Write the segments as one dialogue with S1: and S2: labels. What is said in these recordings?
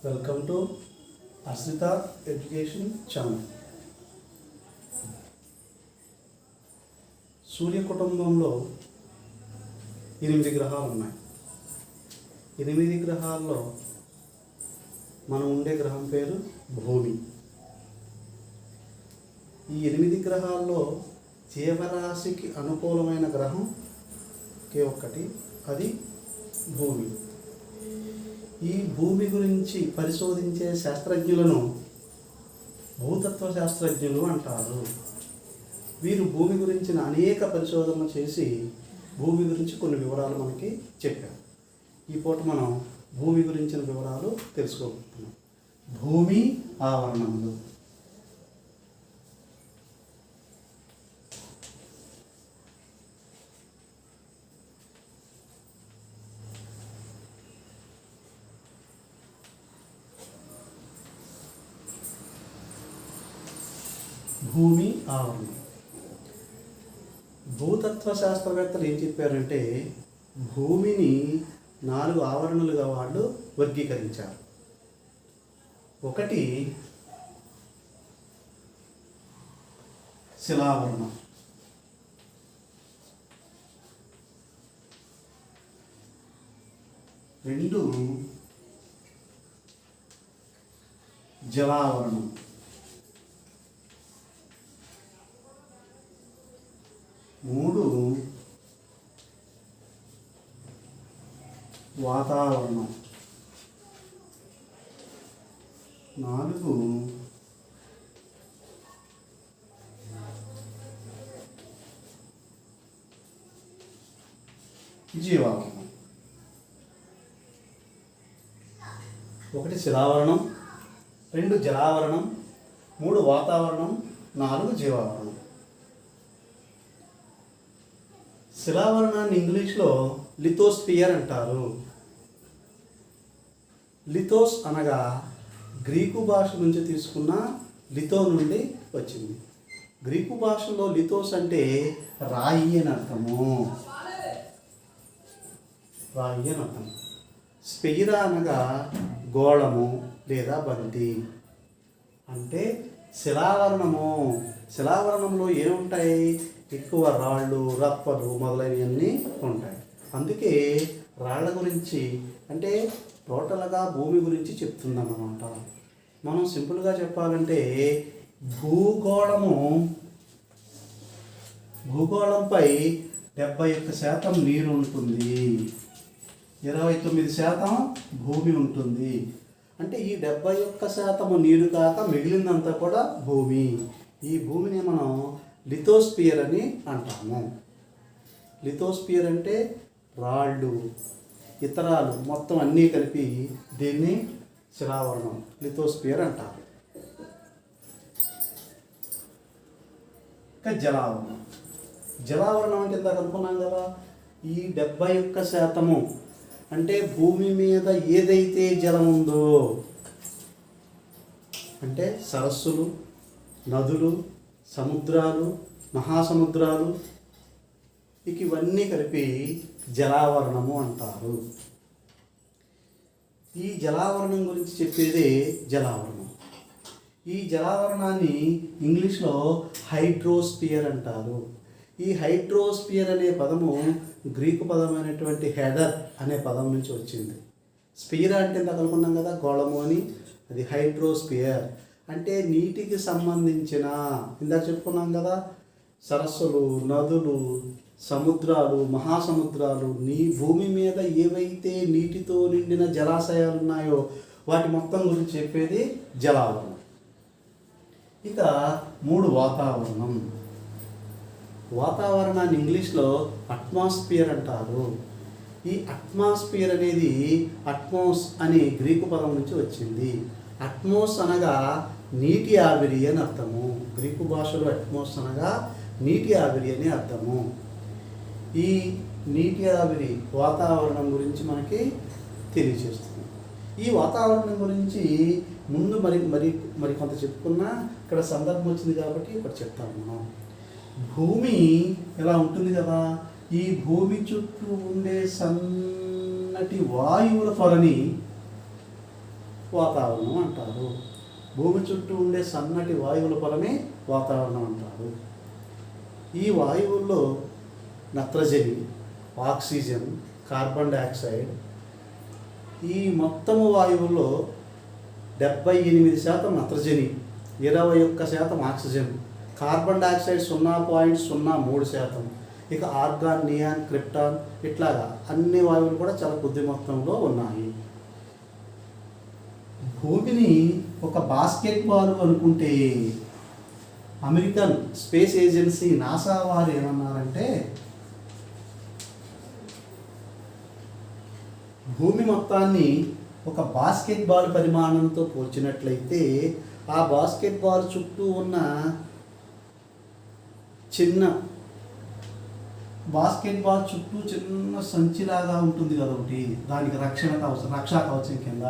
S1: Welcome to Ashritha education channel. సూర్య కుటుంబంలో 8 గ్రహాలు ఉన్నాయి. 8 గ్రహాల్లో మనం ఉండే గ్రహం పేరు భూమి. ఈ 8 గ్రహాల్లో జీవరాశికి అనుకూలమైన గ్రహం ఒక్కటి, అది భూమి. ఈ భూమి గురించి పరిశోధించే శాస్త్రజ్ఞులను భూతత్వ శాస్త్రజ్ఞులు అంటారు. వీరు భూమి గురించిన అనేక పరిశోధనలు చేసి భూమి గురించి కొన్ని వివరాలు మనకి చెప్పారు. ఈ పూట మనం భూమి గురించిన వివరాలు తెలుసుకోబోతున్నాం. భూమి ఆవరణములు. భూమి ఆవరణం. భూతత్వ శాస్త్రవేత్తలు ఏం చెప్పారంటే భూమిని 4 ఆవరణలుగా వాళ్ళు వర్గీకరించారు. ఒకటి శిలావరణం, 2 జలావరణం, 3 వాతావరణం, 4 జీవావరణం. 1 శిలావరణం, 2 జలావరణం, 3 వాతావరణం, 4 జీవావరణం. శిలావరణాన్ని ఇంగ్లీష్లో లిథోస్పియర్ అంటారు. లిథోస్ అనగా గ్రీకు భాష నుంచి తీసుకున్న లిథో నుండి వచ్చింది. గ్రీకు భాషలో లిథోస్ అంటే రాయి అని అర్థము. రాయి అని అర్థం. స్పెయిరా అనగా గోళము లేదా బంతి. అంటే శిలావరణము. శిలావరణంలో ఏముంటాయి? ఎక్కువ రాళ్ళు, రప్పలు మొదలైనవన్నీ ఉంటాయి. అందుకే రాళ్ళ గురించి అంటే టోటల్గా భూమి గురించి చెప్తున్నాం అన్నమాట. మనం సింపుల్గా చెప్పాలంటే భూగోళంపై 71% నీరు ఉంటుంది, 29% భూమి ఉంటుంది. అంటే ఈ 71% నీరు కాక మిగిలిందంతా కూడా భూమి. ఈ భూమిని మనం లిథోస్పియర్ అని అంటాము. లిథోస్పియర్ అంటే రాళ్ళు, ఇతరాలు మొత్తం అన్నీ కలిపి దీన్ని శిలావరణం, లిథోస్పియర్ అంటారు. ఇంకా జలావరణం. జలావరణం అంటే ఇందాక అనుకున్నాం కదా, ఈ 71% అంటే భూమి మీద ఏదైతే జలం ఉందో అంటే సరస్సులు, నదులు, సముద్రాలు, మహాసముద్రాలు, ఇవన్నీ కలిపి జలావరణము అంటారు. ఈ జలావరణం గురించి చెప్పేదే జలావరణం. ఈ జలావరణాన్ని ఇంగ్లీష్లో హైడ్రోస్పియర్ అంటారు. ఈ హైడ్రోస్పియర్ అనే పదము గ్రీకు పదమైనటువంటి హెడర్ అనే పదం నుంచి వచ్చింది. స్పియర్ అంటే ఇందాక అనుకున్నాం కదా గోళము అని, అది హైడ్రోస్పియర్ అంటే నీటికి సంబంధించిన, ఇందాక చెప్పుకున్నాం కదా, సరస్సులు, నదులు, సముద్రాలు, మహాసముద్రాలు, భూమి మీద ఏవైతే నీటితో నిండిన జలాశయాలు ఉన్నాయో వాటి మొత్తం గురించి చెప్పేది జలావరణం. ఇక 3 వాతావరణం. వాతావరణాన్ని ఇంగ్లీష్లో అట్మాస్ఫియర్ అంటారు. ఈ అట్మాస్ఫియర్ అనేది అట్మోస్ అనే గ్రీకు పదం నుంచి వచ్చింది. అట్మోస్ అనగా నీటి ఆవిరి అని అర్థము. గ్రీకు భాషలో అట్మోస్ అనగా నీటి ఆవిరి అని అర్థము. ఈ నీటి ఆవిరి వాతావరణం గురించి మనకి తెలియజేస్తుంది. ఈ వాతావరణం గురించి ముందు మరి కొంత చెప్పుకున్నా, ఇక్కడ సందర్భం వచ్చింది కాబట్టి ఇక్కడ చెప్తాము మనం. భూమి ఇలా ఉంటుంది కదా, ఈ భూమి చుట్టూ ఉండే సన్నటి వాయువుల పొరని వాతావరణం అంటారు. భూమి చుట్టూ ఉండే సన్నటి వాయువుల పొలమే వాతావరణం అంటారు. ఈ వాయువుల్లో నత్రజని, ఆక్సిజన్, కార్బన్ డయాక్సైడ్, ఈ మొత్తము వాయువుల్లో 78% నత్రజని, 21% ఆక్సిజన్, కార్బన్ డయాక్సైడ్ 0.03%, ఇక ఆర్గాన్, నియాన్, క్రిప్టాన్, ఇట్లాగా అన్ని వాయువులు కూడా చాలా కొద్ది మొత్తంలో ఉన్నాయి. భూమిని ఒక బాస్కెట్బాల్ అనుకుంటే అమెరికన్ స్పేస్ ఏజెన్సీ నాసా వారు ఏమన్నారంటే, భూమి మొత్తాన్ని ఒక బాస్కెట్బాల్ పరిమాణంతో పోల్చినట్లయితే ఆ బాస్కెట్బాల్ చుట్టూ ఉన్న చిన్న సంచిలాగా ఉంటుంది కదా ఒకటి, దానికి రక్షా కవచం కింద,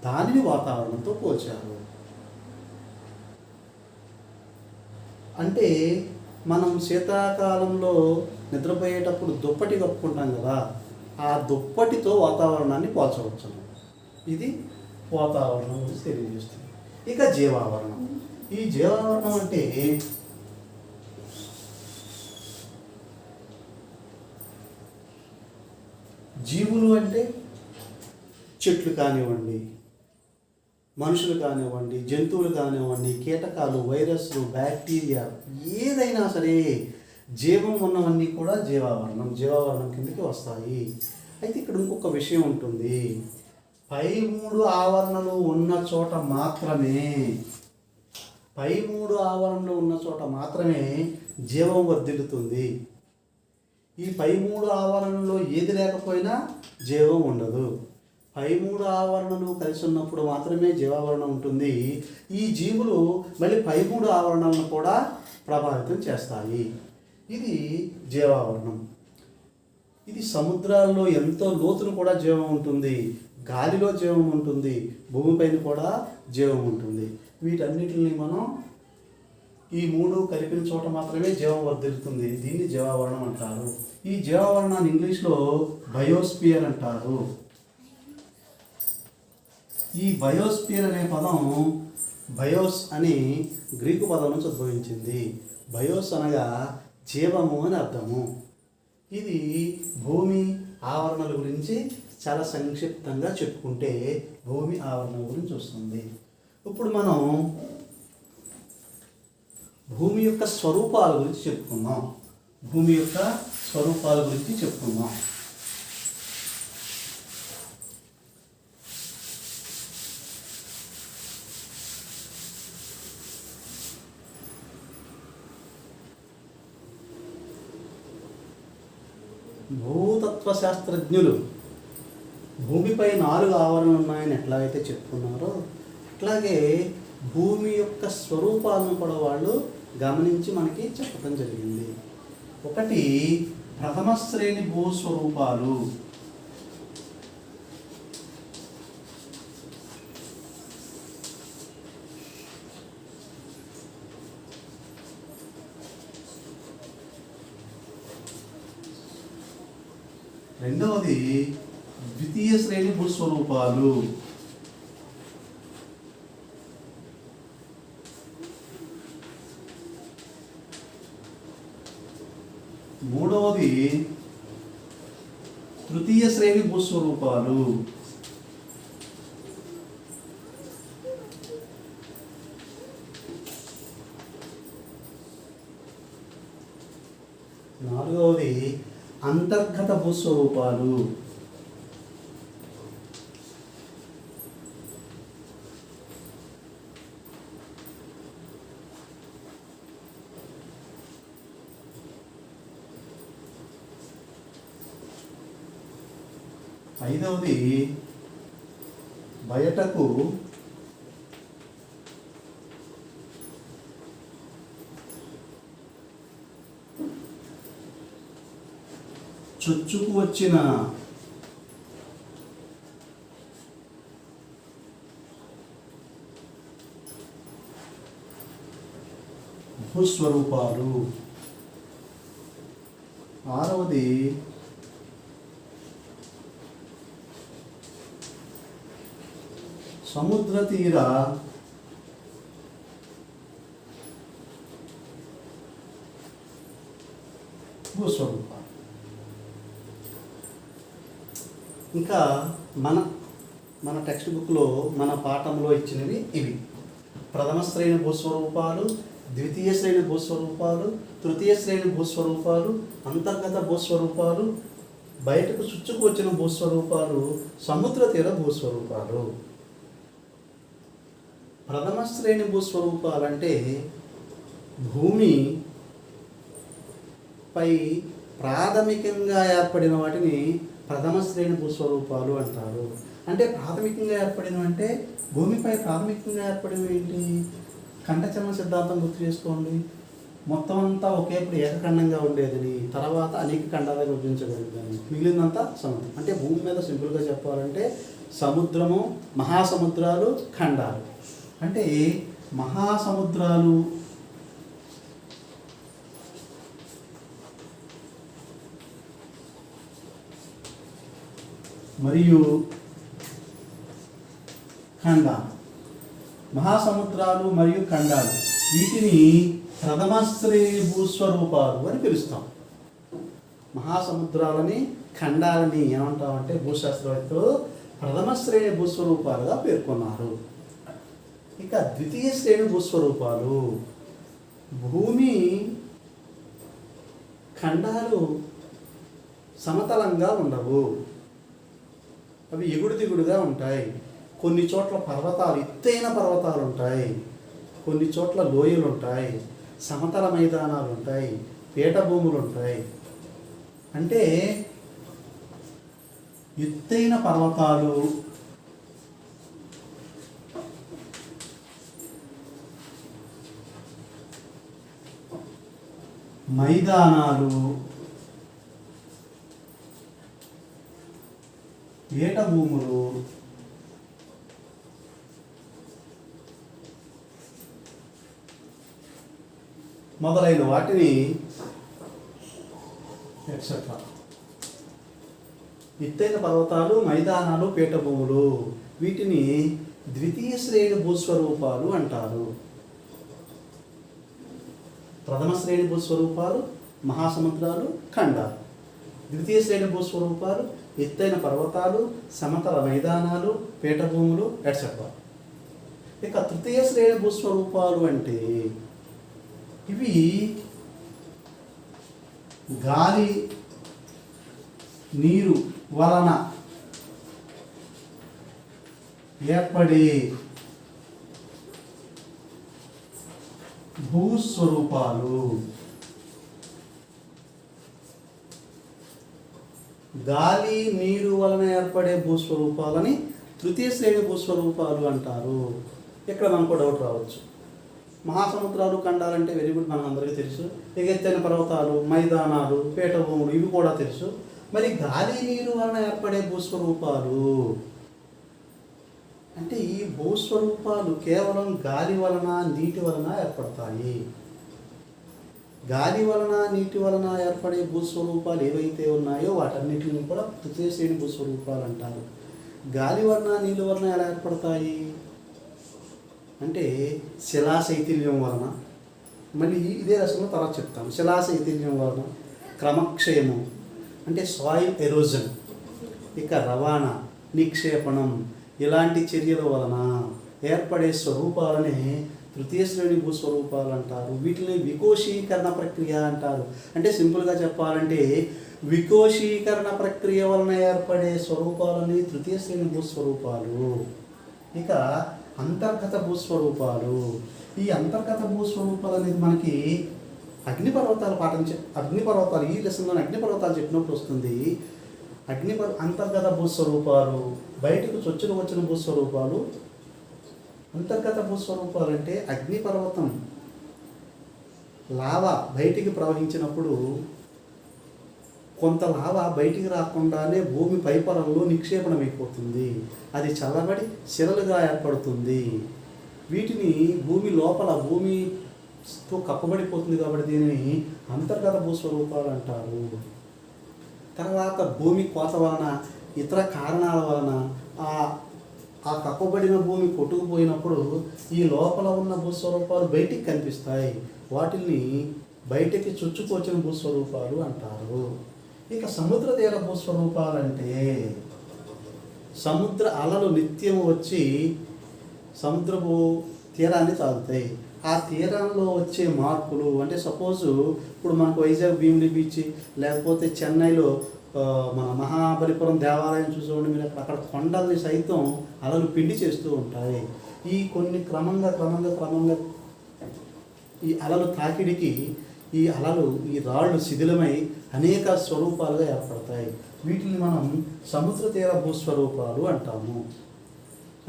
S1: దానిని వాతావరణంతో పోల్చారు. అంటే మనం శీతాకాలంలో నిద్రపోయేటప్పుడు దుప్పటి కప్పుకుంటాం కదా, ఆ దుప్పటితో వాతావరణాన్ని పోల్చవచ్చు. ఇది వాతావరణం గురించి తెలియజేస్తుంది. ఇక జీవావరణం. ఈ జీవావరణం అంటే జీవులు అంటే చెట్లు కానివ్వండి, మనుషులు కానివ్వండి, జంతువులు కానివ్వండి, కీటకాలు, వైరస్లు, బ్యాక్టీరియా, ఏదైనా సరే జీవం ఉన్నవన్నీ కూడా జీవావరణం కిందకి వస్తాయి. అయితే ఇక్కడ ఇంకొక విషయం ఉంటుంది. పై 3 ఆవరణలు ఉన్న చోట మాత్రమే జీవం వర్ధిల్లుతుంది. ఈ పై 3 ఆవరణలో ఏది లేకపోయినా జీవం ఉండదు. పై 3 ఆవరణలు కలిసి ఉన్నప్పుడు మాత్రమే జీవావరణం ఉంటుంది. ఈ జీవులు మళ్ళీ పై 3 ఆవరణలను కూడా ప్రభావితం చేస్తాయి. ఇది జీవావరణం. ఇది సముద్రాల్లో ఎంతో లోతును కూడా జీవం ఉంటుంది, గాలిలో జీవం ఉంటుంది, భూమిపైన కూడా జీవం ఉంటుంది. వీటన్నిటిని మనం ఈ 3 కలిపిన చోట మాత్రమే జీవం వర్ధిల్లుతుంది. దీన్ని జీవావరణం అంటారు. ఈ జీవావరణాన్ని ఇంగ్లీష్లో బయోస్పియర్ అంటారు. ఈ బయోస్పియర్ అనే పదం బయోస్ అని గ్రీకు పదం నుంచి ఉద్భవించింది. బయోస్ అనగా జీవము అని అర్థము. ఇది భూమి ఆవరణల గురించి చాలా సంక్షిప్తంగా చెప్పుకుంటే భూమి ఆవరణ గురించి వస్తుంది. ఇప్పుడు మనం భూమి యొక్క స్వరూపాల గురించి చెప్పుకుందాం. భూతత్వ శాస్త్రజ్ఞులు భూమిపై 4 ఆవరణలు ఉన్నాయని ఎట్లాగైతే చెప్పుకున్నారో, అట్లాగే భూమి యొక్క స్వరూపాలను కూడా వాళ్ళు గమనించి మనకి చెప్పడం జరిగింది. ఒకటి ప్రథమ శ్రేణి భూస్వరూపాలు. రెండవది ద్వితీయ శ్రేణి భూస్వరూపాలు. మూడవది తృతీయ శ్రేణి భూస్వరూపాలు. నాలుగవది అంతర్గత భూస్వరూపాలు. ఐదవది బయటకు చొచ్చుకు వచ్చిన భూస్వరూపాలు. ఆరవది సముద్ర తీర భూస్వరూపాలు. ఇంకా మన మన టెక్స్ట్ బుక్లో మన పాఠంలో ఇచ్చినవి ఇవి: ప్రథమ శ్రేణి భూస్వరూపాలు, ద్వితీయ శ్రేణి భూస్వరూపాలు, తృతీయ శ్రేణి భూస్వరూపాలు, అంతర్గత భూస్వరూపాలు, బయటకు చుచ్చుకు వచ్చిన భూస్వరూపాలు, సముద్ర తీర భూస్వరూపాలు. ప్రథమ శ్రేణి భూస్వరూపాలంటే భూమి పై ప్రాథమికంగా ఏర్పడిన వాటిని ప్రథమ శ్రేణి భూస్వరూపాలు అంటారు. అంటే ప్రాథమికంగా ఏర్పడినవి అంటే భూమిపై ప్రాథమికంగా ఏర్పడినవి ఏంటి? ఖండచలన సిద్ధాంతం గుర్తు చేసుకోండి. మొత్తం అంతా ఒకేప్పుడు ఏకఖండంగా ఉండేదని, తర్వాత అనేక ఖండాలుగా విభజించగలిగిందని, మిగిలినంతా సముద్రం. అంటే భూమి మీద సింపుల్గా చెప్పాలంటే సముద్రము, మహాసముద్రాలు, ఖండాలు. అంటే మహాసముద్రాలు మరియు ఖండాలు, మహాసముద్రాలు మరియు ఖండాలు, వీటిని ప్రథమ శ్రేణి భూస్వరూపాలు అని పిలుస్తాం. మహాసముద్రాలని, ఖండాలని ఏమంటామంటే భూశాస్త్రవేత్తలు ప్రథమ శ్రేణి భూస్వరూపాలుగా పేర్కొన్నారు. ఇక ద్వితీయ శ్రేణి భూస్వరూపాలు, భూమి ఖండాలు సమతలంగా ఉండవు, అవి ఎగుడు దిగుడుగా ఉంటాయి. కొన్ని చోట్ల పర్వతాలు, ఎత్తైన పర్వతాలు ఉంటాయి, కొన్ని చోట్ల లోయలు ఉంటాయి, సమతల మైదానాలు ఉంటాయి, పీఠభూములు ఉంటాయి. అంటే ఎత్తైన పర్వతాలు, మైదానాలు, పీఠభూములు, మొదలైన వాటిని ఎక్సెట్రా. ఎత్తైన పర్వతాలు, మైదానాలు, పీఠభూములు, వీటిని ద్వితీయ శ్రేణి భూస్వరూపాలు అంటారు. ప్రథమ శ్రేణి భూస్వరూపాలు మహాసముద్రాలు, ఖండాలు. ద్వితీయ శ్రేణి భూస్వరూపాలు ఎత్తైన పర్వతాలు, సమతల మైదానాలు, పీఠభూములు, ఎట్సెట్రా. ఇక తృతీయ శ్రేణి భూస్వరూపాలు అంటే ఇవి గాలి, నీరు వలన ఏర్పడే భూస్వరూపాలు. గాలి, నీరు వలన ఏర్పడే భూస్వరూపాలని తృతీయ శ్రేణి భూస్వరూపాలు అంటారు. ఇక్కడ మనకు డౌట్ రావచ్చు, మహాసముద్రాలు, ఖండాలంటే వెరీ గుడ్, మనం అందరికీ తెలుసు. ఎత్తైన పర్వతాలు, మైదానాలు, పీఠభూములు, ఇవి కూడా తెలుసు. మరి గాలి, నీరు వలన ఏర్పడే భూస్వరూపాలు అంటే ఈ భూస్వరూపాలు కేవలం గాలి వలన, నీటి వలన ఏర్పడతాయి. గాలి వలన, నీటి వలన ఏర్పడే భూస్వరూపాలు ఏవైతే ఉన్నాయో వాటన్నిటిని కూడా తృతీయ శ్రేణి భూస్వరూపాలు అంటారు. గాలి వలన, నీళ్ళ వలన ఎలా ఏర్పడతాయి అంటే శిలాశైథిల్యం వలన, మళ్ళీ ఇదే రసంలో తర్వాత చెప్తాను. శిలాశైథిల్యం వలన, క్రమక్షయము అంటే సాయిల్ ఎరోజన్, ఇక రవాణా, నిక్షేపణం, ఇలాంటి చర్యల వలన ఏర్పడే స్వరూపాలనే తృతీయ శ్రేణి భూస్వరూపాలు అంటారు. వీటిని వికోశీకరణ ప్రక్రియ అంటారు. అంటే సింపుల్గా చెప్పాలంటే వికోశీకరణ ప్రక్రియ వలన ఏర్పడే స్వరూపాలని తృతీయ శ్రేణి భూస్వరూపాలు. ఇక అంతర్గత భూస్వరూపాలు. ఈ అంతర్గత భూస్వరూపాలు అనేది మనకి అగ్నిపర్వతాలు అగ్నిపర్వతాలు ఈ లెసన్లో అగ్నిపర్వతాలు చెప్పినప్పుడు వస్తుంది. అంతర్గత భూస్వరూపాలు, బయటకు చొచ్చుకు వచ్చిన భూస్వరూపాలు. అంతర్గత భూస్వరూపాలు అంటే అగ్నిపర్వతం లావా బయటికి ప్రవహించినప్పుడు కొంత లావా బయటికి రాకుండానే భూమి పైపొరల్లో నిక్షేపణమైపోతుంది. అది చల్లబడి శిలలుగా ఏర్పడుతుంది. వీటిని భూమి లోపల భూమితో కప్పబడిపోతుంది కాబట్టి దీనిని అంతర్గత భూస్వరూపాలు అంటారు. తర్వాత భూమి కోత వలన, ఇతర కారణాల వలన ఆ ఆ కప్పబడిన భూమి కొట్టుకుపోయినప్పుడు ఈ లోపల ఉన్న భూస్వరూపాలు బయటికి కనిపిస్తాయి. వాటిని బయటికి చొచ్చుకొచ్చిన భూస్వరూపాలు అంటారు. ఇక సముద్ర తీర భూస్వరూపాలంటే సముద్ర అలలు నిత్యం వచ్చి సముద్రపు తీరాన్ని తాగుతాయి. ఆ తీరంలో వచ్చే మార్పులు అంటే సపోజు ఇప్పుడు మనకు వైజాగ్ భీమిలి బీచ్ లేకపోతే చెన్నైలో మన మహాబలిపురం దేవాలయం చూసుకోండి మీరు, అక్కడ కొండల్ని సైతం అలలు పిండి చేస్తూ ఉంటాయి. ఈ కొన్ని క్రమంగా ఈ అలలు తాకిడికి ఈ రాళ్ళు శిథిలమై అనేక స్వరూపాలుగా ఏర్పడతాయి. వీటిని మనం సముద్ర తీర భూస్వరూపాలు అంటాము.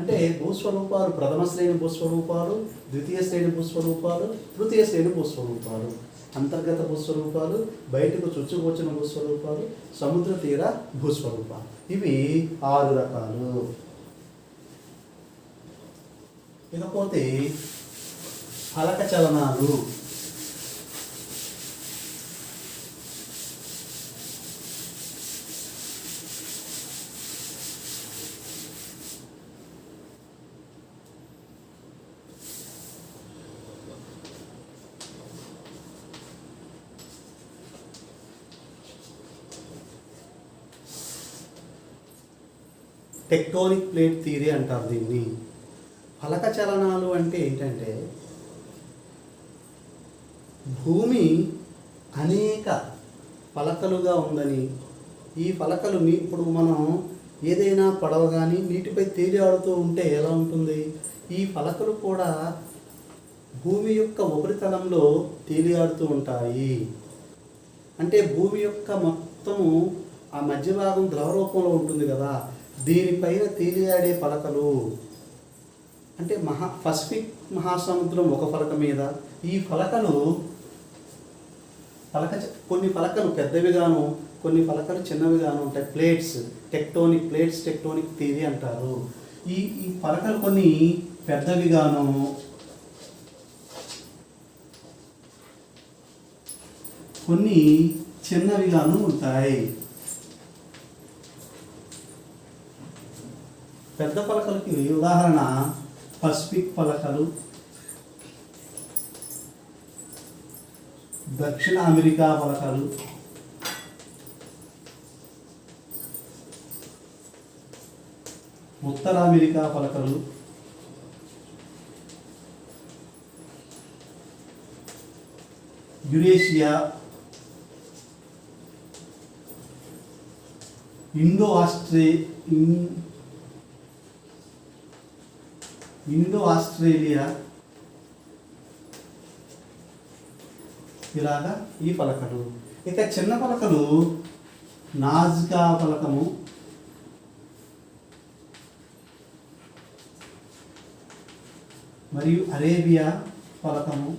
S1: అంటే భూస్వరూపాలు ప్రథమ శ్రేణి భూస్వరూపాలు, ద్వితీయ శ్రేణి భూస్వరూపాలు, తృతీయ శ్రేణి భూస్వరూపాలు, అంతర్గత భూస్వరూపాలు, బయటకు చొచ్చుకొచ్చిన భూస్వరూపాలు, సముద్ర తీర భూస్వరూపాలు. ఇవి 6 రకాలు. ఇకపోతే ఫలక చలనాలు. టెక్టోనిక్ ప్లేట్ థియరీ అంటారు దీన్ని. ఫలక చలనాలు అంటే ఏంటంటే భూమి అనేక పలకలుగా ఉందని, ఈ పలకలు ఇప్పుడు మనం ఏదైనా పడవ కానీ నీటిపై తేలియాడుతూ ఉంటే ఎలా ఉంటుంది, ఈ పలకలు కూడా భూమి యొక్క ఉపరితలంలో తేలియాడుతూ ఉంటాయి. అంటే భూమి యొక్క మొత్తము ఆ మధ్య భాగం ద్రవ రూపంలో ఉంటుంది కదా, దీనిపైన తేలియాడే పలకలు. అంటే పసిఫిక్ మహాసముద్రం ఒక పలక మీద, ఈ పలకలు కొన్ని పలకలు పెద్దవిగాను కొన్ని పలకలు చిన్నవిగాను ఉంటాయి. Plates, tectonic plates, tectonic theory అంటారు. ఈ పలకలు కొన్ని పెద్దవిగాను కొన్ని చిన్నవిగాను ఉంటాయి. పెద్ద పలకలకి ఉదాహరణ పసిఫిక్ పలకలు, దక్షిణ అమెరికా పలకలు, ఉత్తర అమెరికా పలకలు, యురేషియా, ఇండో ఆస్ట్రేలియా, ఇలాగా ఈ పలకలు. ఇక చిన్న పలకలు నాజ్కా పలకము, మరియు అరేబియా పలకము,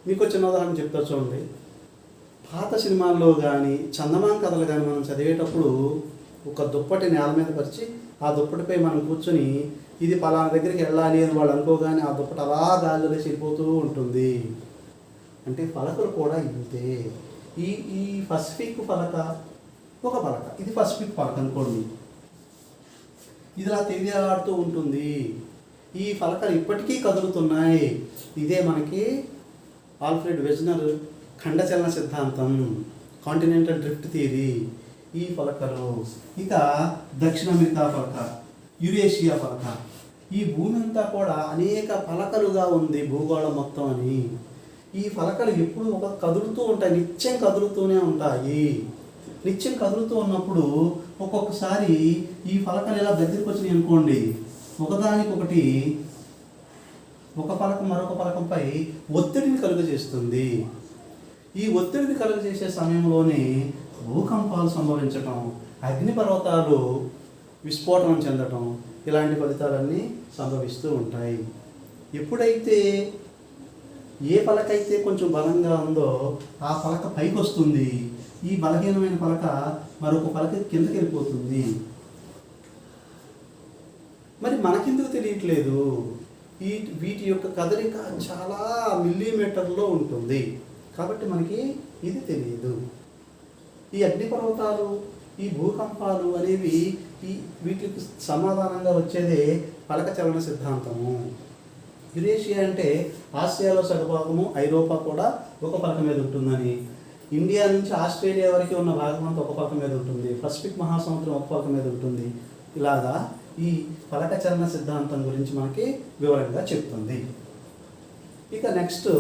S1: మీకు చిన్న ఉదాహరణ చెప్తా చూడండి. పాత సినిమాల్లో కానీ చందమామ కథలు కానీ మనం చదివేటప్పుడు ఒక దుప్పటి నేల మీద పరిచి ఆ దుప్పటిపై మనం కూర్చొని ఇది పలానా దగ్గరికి వెళ్ళాలి అని వాళ్ళు అనుకోగానే ఆ దుప్పటి అలా గాలిలో వెళ్ళిపోతూ ఉంటుంది. అంటే పలకలు కూడా ఇంతే. ఈ పసిఫిక్ పలక ఒక పలక, ఇది పసిఫిక్ పలక అనుకోండి, ఇది ఇలా తేలియాడుతూ ఉంటుంది. ఈ పలకలు ఇప్పటికీ కదులుతున్నాయి. ఇదే మనకి ఆల్ఫ్రెడ్ వెజ్నర్ ఖండచలన సిద్ధాంతం, కాంటినెంటల్ డ్రిఫ్ట్ థియరీ. ఈ పలకలు. ఇక దక్షిణ అమెరికా పలక, యురేషియా పలక. ఈ భూమి అంతా కూడా అనేక పలకలుగా ఉంది భూగోళం మొత్తం అని. ఈ పలకలు ఎప్పుడు కదులుతూ ఉంటాయి, నిత్యం కదులుతూనే ఉంటాయి. నిత్యం కదులుతూ ఉన్నప్పుడు ఒక్కొక్కసారి ఈ పలకలు ఇలా దగ్గరికి వచ్చినాయి అనుకోండి, ఒకదానికొకటి ఒక పలకం మరొక పలకంపై ఒత్తిడిని కలుగజేస్తుంది. ఈ ఒత్తిడిని కలుగజేసే సమయంలోనే భూకంపాలు సంభవించటం, అగ్నిపర్వతాలు విస్ఫోటనం చెందటం, ఇలాంటి ఫలితాలన్నీ సంభవిస్తూ ఉంటాయి. ఎప్పుడైతే ఏ పలకైతే కొంచెం బలంగా ఉందో ఆ పలక పైకి వస్తుంది, ఈ బలహీనమైన పలక మరొక పలక కిందకి వెళ్ళిపోతుంది. మరి మనకెందుకు తెలియట్లేదు? వీటి యొక్క కదలిక చాలా మిల్లీమీటర్లో ఉంటుంది కాబట్టి మనకి ఇది తెలియదు. ఈ అగ్నిపర్వతాలు ఈ భూకంపాలు అనేవి వీటికి సమాధానంగా వచ్చేదే పలక చలన సిద్ధాంతము. యురేషియా అంటే ఆసియాలో సగభాగము, ఐరోపా కూడా ఒక పలక మీద ఉంటుందని, ఇండియా నుంచి ఆస్ట్రేలియా వరకు ఉన్న భాగం అంతా ఒక పలక మీద ఉంటుంది, పసిఫిక్ మహాసముద్రం ఒక పలక మీద ఉంటుంది. ఇలాగా ఈ పలక చలన సిద్ధాంతం గురించి మనకి వివరంగా చెప్తుంది. ఇక నెక్స్ట్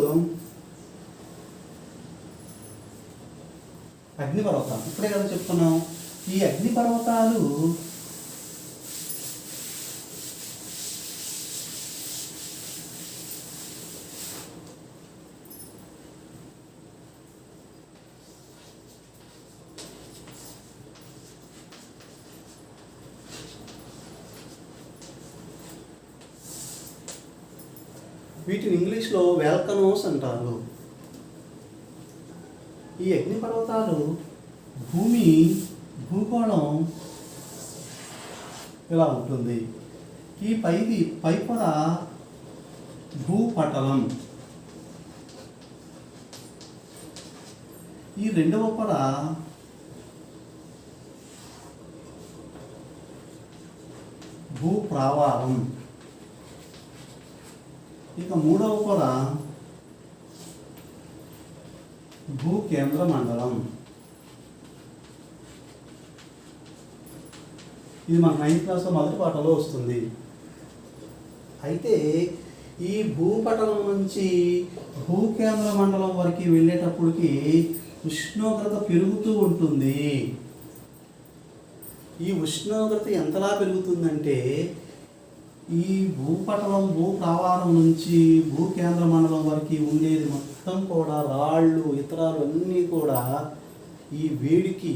S1: అగ్నిపర్వతాలు. ఇప్పుడే కదా చెప్తున్నాం. ఈ అగ్నిపర్వతాలు వీటిని ఇంగ్లీష్లో వాల్కనోస్ అంటారు. ఈ అగ్నిపర్వతాలు భూగోళం ఇలా ఉంటుంది. ఈ పై పొర భూపటలం, ఈ రెండవ పొర భూప్రావారం, ఇక మూడవ పొర భూకేంద్ర మండలం. ఇది మన 9th క్లాస్లో మొదటి పాఠంలో వస్తుంది. అయితే ఈ భూపటలం నుంచి భూకేంద్ర మండలం వరకు వెళ్ళేటప్పటికి ఉష్ణోగ్రత పెరుగుతూ ఉంటుంది. ఈ ఉష్ణోగ్రత ఎంతలా పెరుగుతుందంటే ఈ భూపటలం భూప్రావారం నుంచి భూకేంద్ర మండలం వరకు ఉండేది మొత్తం కూడా రాళ్ళు ఇతరాలు అన్నీ కూడా ఈ వేడికి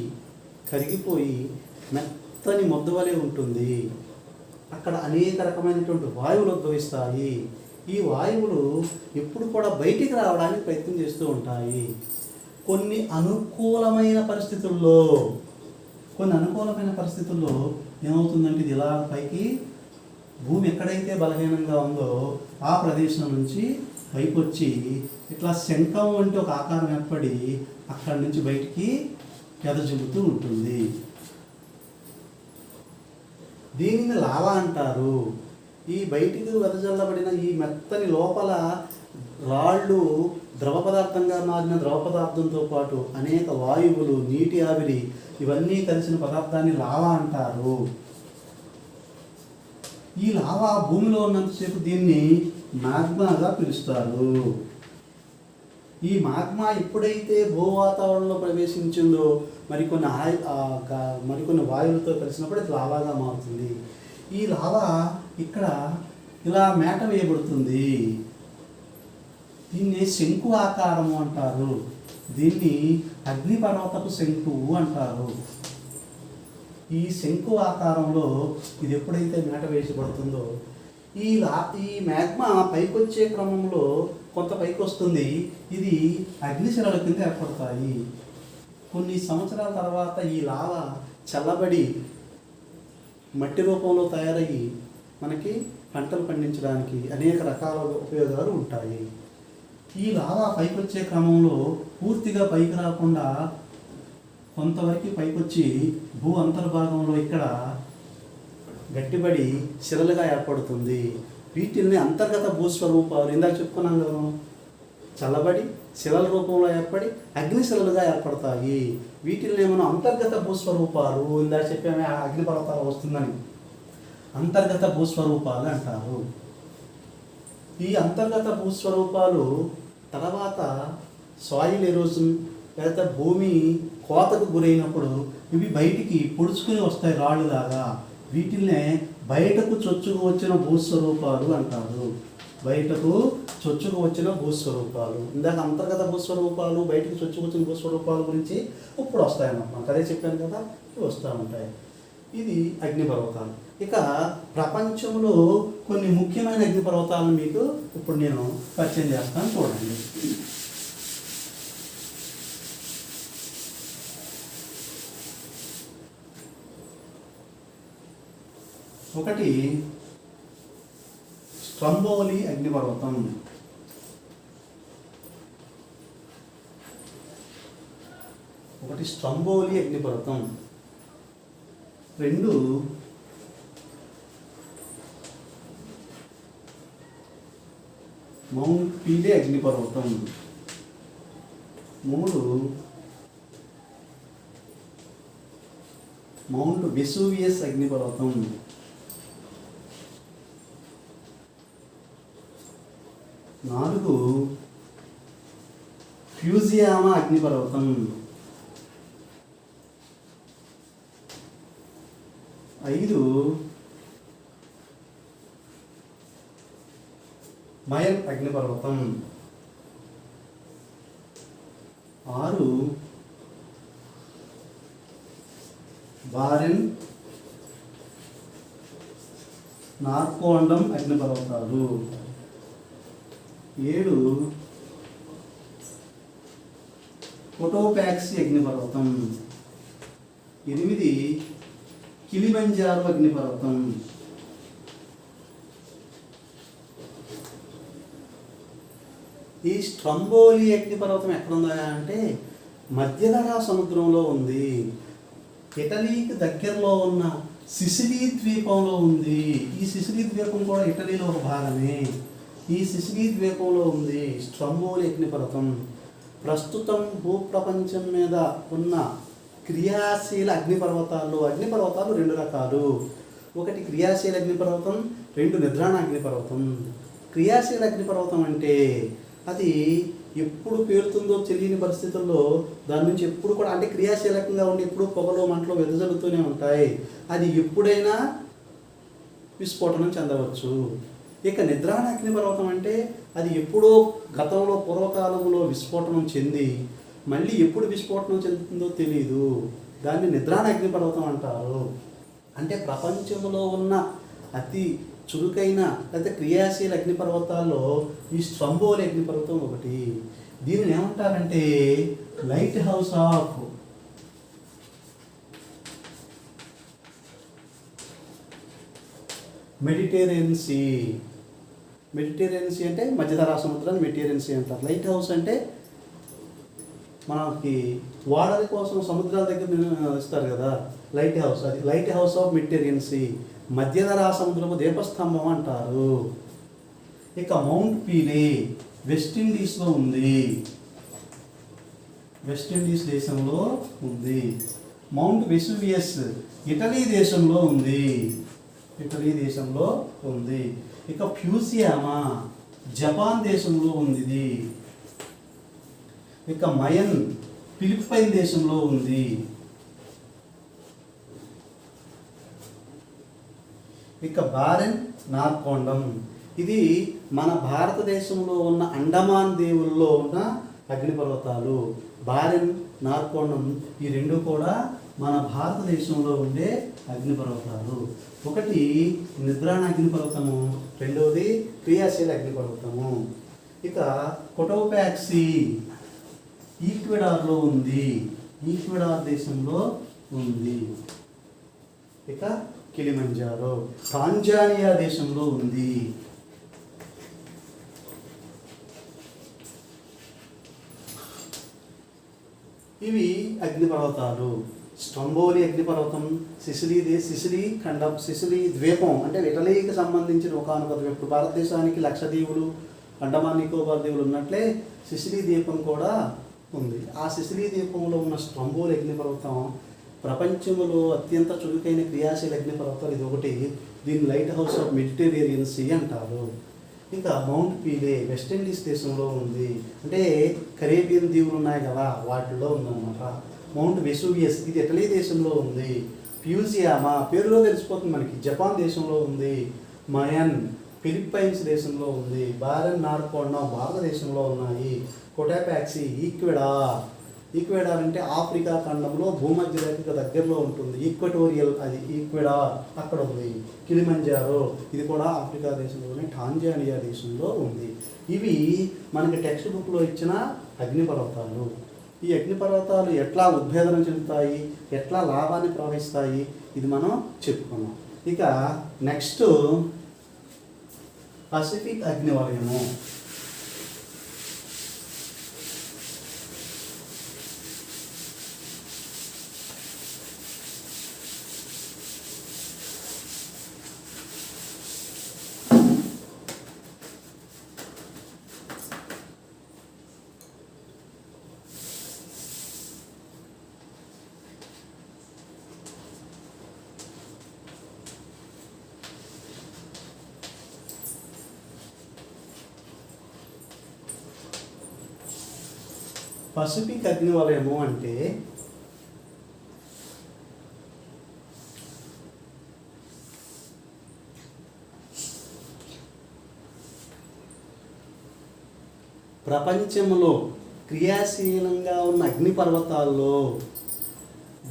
S1: కరిగిపోయి మెత్తని ముద్ద వలె ఉంటుంది. అక్కడ అనేక రకమైనటువంటి వాయువులు ఉద్భవిస్తాయి. ఈ వాయువులు ఎప్పుడు కూడా బయటికి రావడానికి ప్రయత్నం చేస్తూ ఉంటాయి. కొన్ని అనుకూలమైన పరిస్థితుల్లో ఏమవుతుందంటే ఇది ఇలా పైకి భూమి ఎక్కడైతే బలహీనంగా ఉందో ఆ ప్రదేశం నుంచి పైకి వచ్చి ఇట్లా శంఖం వంటి ఒక ఆకారం ఏర్పడి అక్కడి నుంచి బయటికి ఎదజల్లుతూ ఉంటుంది. దీనిని లావా అంటారు. ఈ బయటికి వెదజల్లబడిన ఈ మెత్తని లోపల రాళ్ళు ద్రవ పదార్థంగా మారిన ద్రవ పదార్థంతో పాటు అనేక వాయువులు, నీటి ఆవిరి ఇవన్నీ కలిసిన పదార్థాన్ని లావా అంటారు. ఈ లావా భూమిలో ఉన్నంతసేపు దీన్ని మాగ్మాగా పిలుస్తారు. ఈ మాగ్మా ఎప్పుడైతే భూ వాతావరణంలో ప్రవేశించిందో మరికొన్ని వాయువులతో కలిసినప్పుడు ఇది లావాగా మారుతుంది. ఈ లావా ఇక్కడ ఇలా మేట వేయబడుతుంది. దీన్ని శంకు ఆకారము అంటారు. దీన్ని అగ్నిపర్వతపు శంకువు అంటారు. ఈ శంకు ఆకారంలో ఇది ఎప్పుడైతే మేట వేసబడుతుందో ఈ మ్యాగ్మా పైకొచ్చే క్రమంలో కొంత పైకి వస్తుంది. ఇది అగ్నిశిలల కింద ఏర్పడతాయి. కొన్ని సంవత్సరాల తర్వాత ఈ లావా చల్లబడి మట్టి రూపంలో తయారయ్యి మనకి పంటలు పండించడానికి అనేక రకాల ఉపయోగాలు ఉంటాయి. ఈ లావా పైకి వచ్చే క్రమంలో పూర్తిగా పైకి రాకుండా కొంతవరకు పైకొచ్చి భూ అంతర్భాగంలో ఇక్కడ గట్టిబడి శిలలుగా ఏర్పడుతుంది. వీటిల్ని అంతర్గత భూస్వరూపాలు ఇందాక చెప్పుకున్నాం కదా, చల్లబడి శిలల రూపంలో ఏర్పడి అగ్నిశిలలుగా ఏర్పడతాయి. వీటిల్ని మనం అంతర్గత భూస్వరూపాలు ఇందాక చెప్పామే అగ్నిపర్వతాలు వస్తుందని అంతర్గత భూస్వరూపాలు అంటారు. ఈ అంతర్గత భూస్వరూపాలు తర్వాత సాయిల్ ఎరోజన్ లేకపోతే భూమి కోతకు గురైనప్పుడు ఇవి బయటికి పొడుచుకుని వస్తాయి రాళ్ళులాగా. వీటిల్నే బయటకు చొచ్చుకు వచ్చిన భూస్వరూపాలు అంటారు. బయటకు చొచ్చుకు వచ్చిన భూస్వరూపాలు. ఇందాక అంతర్గత భూస్వరూపాలు బయటకు చొచ్చుకు వచ్చిన భూస్వరూపాల గురించి ఇప్పుడు వస్తాయన్నమాట. అదే చెప్పాను కదా, ఇవి వస్తూ ఉంటాయి. ఇది అగ్నిపర్వతాలు. ఇక ప్రపంచంలో కొన్ని ముఖ్యమైన అగ్నిపర్వతాలను మీకు ఇప్పుడు నేను పరిచయం చేస్తాను, చూడండి. ఒకటి స్ట్రంబోలి అగ్నిపర్వతం. 2 మౌంట్ పీలే అగ్నిపర్వతం, 3 మౌంట్ వెసూవియస్ అగ్నిపర్వతం, 4 ఫ్యూజియామా అగ్నిపర్వతం, 5 మయన్ అగ్నిపర్వతం, 6 బారెన్ నార్కోండం అగ్నిపర్వతాలు, 7 కోటోపాక్సి అగ్నిపర్వతం, 8 కిలిమంజారో అగ్నిపర్వతం, ఈ స్ట్రంబోలి అగ్నిపర్వతం ఎక్కడుందా అంటే మధ్యధరా సముద్రంలో ఉంది. ఇటలీకి దగ్గరలో ఉన్న సిసిలీ ద్వీపంలో ఉంది. ఈ సిసిలీ ద్వీపం కూడా ఇటలీలో ఒక భాగమే. ఈ సిసిలీ ద్వీపంలో ఉంది స్ట్రంబోలి అగ్నిపర్వతం. ప్రస్తుతం భూప్రపంచం మీద ఉన్న క్రియాశీల అగ్నిపర్వతాలు 2 రకాలు. ఒకటి క్రియాశీల అగ్నిపర్వతం, 2 నిద్రాణ అగ్నిపర్వతం. క్రియాశీల అగ్నిపర్వతం అంటే అది ఎప్పుడు పేరుతుందో తెలియని పరిస్థితుల్లో దాని నుంచి ఎప్పుడు కూడా అంటే క్రియాశీలకంగా ఉండి ఎప్పుడు పొగలో మంటలో వెదజల్లుతూనే ఉంటాయి. అది ఎప్పుడైనా విస్ఫోటనం చెందవచ్చు. ఇక నిద్రాణ అగ్నిపర్వతం అంటే అది ఎప్పుడో గతంలో పూర్వకాలంలో విస్ఫోటనం చెంది మళ్ళీ ఎప్పుడు విస్ఫోటనం చెందుతుందో తెలియదు. దాన్ని నిద్రాణ అగ్నిపర్వతం అంటారు. అంటే ప్రపంచంలో ఉన్న అతి చురుకైన లేదా క్రియాశీల అగ్నిపర్వతాల్లో ఈ స్ట్రంబోలి అగ్నిపర్వతం ఒకటి. దీనిని ఏమంటారంటే lighthouse of Mediterranean sea. Mediterranean sea అంటే మధ్యధరా సముద్రాన్ని మెడిటేరియన్ సీ అంటారు. లైట్ హౌస్ అంటే మనకి వాడల కోసం సముద్రాల దగ్గర ఇస్తారు కదా లైట్ హౌస్, అది lighthouse of Mediterranean sea. మధ్యధరా సముద్రపు దీపస్తంభం అంటారు. ఇక మౌంట్ పీలే వెస్టిండీస్లో ఉంది. వెస్టిండీస్ దేశంలో ఉంది. మౌంట్ వెసూవియస్ ఇటలీ దేశంలో ఉంది. ఇటలీ దేశంలో ఉంది. ఇక ఫ్యూజియామా జపాన్ దేశంలో ఉంది. ఇక మయన్ ఫిలిప్పైన్ దేశంలో ఉంది. ఇక బారెన్ నార్కోండం ఇది మన భారతదేశంలో ఉన్న అండమాన్ దీవుల్లో ఉన్న అగ్నిపర్వతాలు. బారెన్ నార్కోండం ఈ 2 కూడా మన భారతదేశంలో ఉండే అగ్నిపర్వతాలు. ఒకటి నిద్రాణ అగ్నిపర్వతము, 2వది క్రియాశీల అగ్నిపర్వతము. ఇక కోటోపాక్సి ఈక్వెడార్లో ఉంది. ఈక్వెడార్ దేశంలో ఉంది. ఇక కిలిమంజారో టాంజానియా దేశంలో ఉంది. ఇవి అగ్నిపర్వతాలు. స్ట్రంబోలి అగ్నిపర్వతం సిసిలీ ద్వీపం అంటే ఇటలీకి సంబంధించిన ఒకనొక ద్వీపం. ఇప్పుడు భారతదేశానికి లక్షద్వీపులు అండమాన్ నికోబార్ దీవులు ఉన్నట్లే సిసిలీ ద్వీపం కూడా ఉంది. ఆ సిసిలీ ద్వీపంలో ఉన్న స్ట్రంబోలి అగ్నిపర్వతం ప్రపంచంలో అత్యంత చురుకైన క్రియాశీల అగ్నిపర్వతాలు ఇది ఒకటి. దీన్ని lighthouse of Mediterranean sea అంటారు. ఇంకా మౌంట్ పీలే వెస్టిండీస్ దేశంలో ఉంది. అంటే కరేబియన్ దీవులు ఉన్నాయి కదా వాటిల్లో ఉందన్నమాట. మౌంట్ వెసూవియస్ ఇది ఇటలీ దేశంలో ఉంది. ఫ్యూజియామా పేరులో తెలిసిపోతుంది మనకి జపాన్ దేశంలో ఉంది. మయన్ ఫిలిప్పైన్స్ దేశంలో ఉంది. బారెన్ నార్కోండం భారతదేశంలో ఉన్నాయి. కోటాపాక్సి ఈక్వెడార్ అంటే ఆఫ్రికా ఖండంలో భూమధ్య రేఖకు దగ్గరలో ఉంటుంది. ఈక్వటోరియల్ అది ఈక్వెడార్ అక్కడ ఉంది. కిలిమంజారో ఇది కూడా ఆఫ్రికా దేశంలోనే టాంజానియా దేశంలో ఉంది. ఇవి మనకి టెక్స్ట్ బుక్లో ఇచ్చిన అగ్నిపర్వతాలు. ఈ అగ్నిపర్వతాలు ఎట్లా ఉద్భేదనం చెందుతాయి, ఎట్లా లాభాన్ని ప్రవహిస్తాయి ఇది మనం చెప్పుకున్నాం. ఇక నెక్స్ట్ పసిఫిక్ అగ్నివలయము. పసిఫిక్ అగ్నివలయము అంటే ప్రపంచంలో క్రియాశీలంగా ఉన్న అగ్నిపర్వతాల్లో